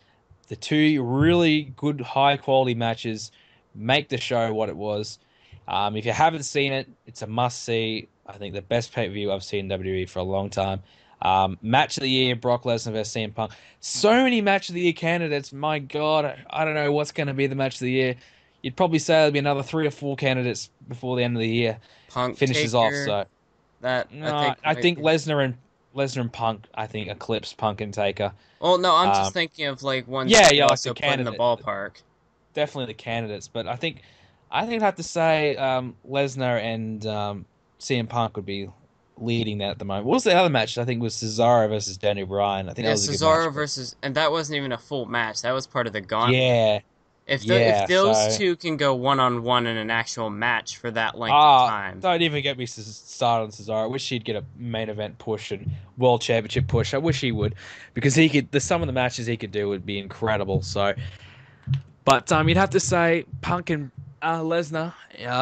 the two really good, high-quality matches make the show what it was. If you haven't seen it, it's a must-see. I think the best pay-per-view I've seen in WWE for a long time. Match of the year, Brock Lesnar versus CM Punk. So many match of the year candidates. My God, I don't know what's going to be the match of the year. You'd probably say there'll be another 3 or 4 candidates before the end of the year Punk finishes off. Taker, So that I no, think I might think be. Lesnar and Punk. I think eclipse Punk and Taker. Well, no, I'm just Um, thinking of like ones you yeah, could yeah, like the also put in the candidate, ballpark. definitely the candidates. But I think I'd have to say Lesnar and CM Punk would be leading that at the moment. What was the other match? I think it was Cesaro versus Daniel Bryan. I think that Yeah, was a good match. Cesaro versus, and that wasn't even a full match. That was part of the gauntlet. Yeah, If yeah. those So, two can go one on one in an actual match for that length of time, don't even get me started on Cesaro. I wish he'd get a main event push and world championship push. I wish he would, because he could. Some of the matches he could do would be incredible. So, but you'd have to say Punk and Lesnar,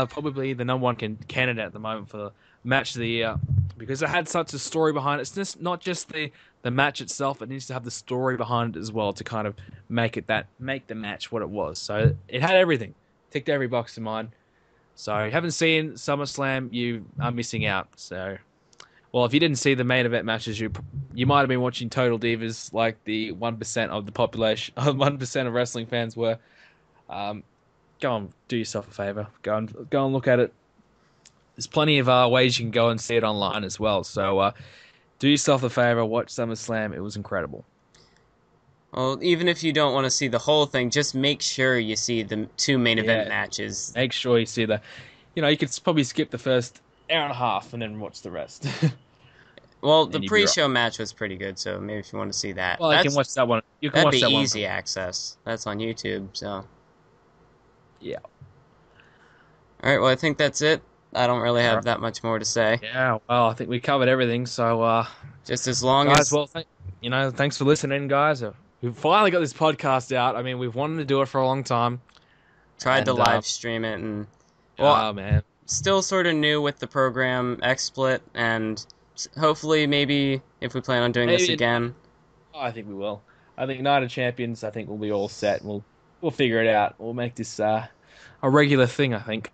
probably the number one candidate at the moment for the match of the year, because it had such a story behind it. It's just not just the match itself; it needs to have the story behind it as well to kind of make the match what it was. So it had everything, ticked every box in mine. So if you haven't seen SummerSlam, you are missing out. So, well, if you didn't see the main event matches, you might have been watching Total Divas like the 1% of the population, 1% of wrestling fans were. Um, Go and do yourself a favor. Go and look at it. There's plenty of ways you can go and see it online as well. So do yourself a favor. Watch SummerSlam. It was incredible. well, even if you don't want to see the whole thing, just make sure you see the two main event Yeah, matches. make sure you see the. You could probably skip the first hour and a half and then watch the rest. Well, the And you'd be right. pre-show match was pretty good, so maybe if you want to see that. Well, you can watch that one. You can That'd watch be that one. easy access. That's on YouTube, so. Yeah. All right, well, I think that's it. I don't really have Alright. that much more to say. Yeah. Well, I think we covered everything. So, Just as long guys, as well, thanks for listening, guys. We've finally got this podcast out. I mean, we've wanted to do it for a long time. tried to And, live stream it, and well, oh man, still sort of new with the program XSplit, and hopefully maybe if we plan on doing this Maybe- again. oh, I think we will. I think Night of Champions. I think we'll be all set. We'll figure it out. We'll make this a regular thing. I think.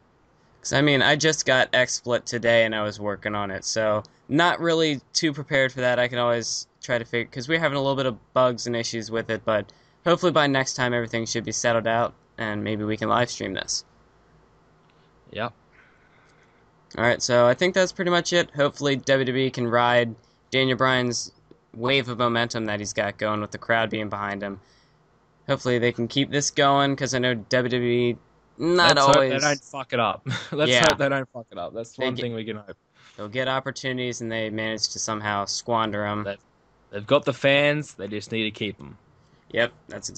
Because, I mean, I just got XSplit today and I was working on it, so not really too prepared for that. I can always try to figure, because we're having a little bit of bugs and issues with it, but hopefully by next time everything should be settled out and maybe we can live stream this. Yep. Alright, so I think that's pretty much it. Hopefully WWE can ride Daniel Bryan's wave of momentum that he's got going with the crowd being behind him. Hopefully they can keep this going, because I know WWE not Let's always. hope they don't fuck it up. Let's Yeah. hope they don't fuck it up. That's one They thing we can hope. They'll get opportunities and they manage to somehow squander them. They've got the fans. They just need to keep them. Yep, that's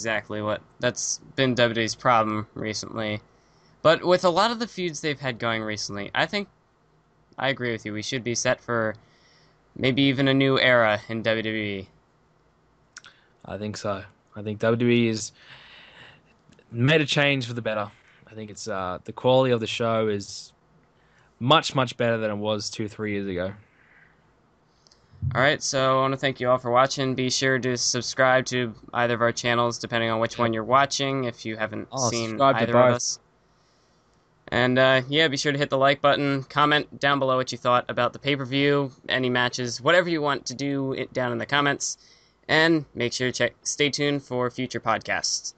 been WWE's problem recently. But with a lot of the feuds they've had going recently, I think I agree with you. We should be set for maybe even a new era in WWE. I think so. I think WWE has made a change for the better. I think it's the quality of the show is much, much better than it was 2-3 years ago. Alright, so I want to thank you all for watching. Be sure to subscribe to either of our channels, depending on which one you're watching, if you haven't seen subscribe to either of both. us. And yeah, be sure to hit the like button. Comment down below what you thought about the pay-per-view, any matches, whatever you want to do it down in the comments. And make sure to stay tuned for future podcasts.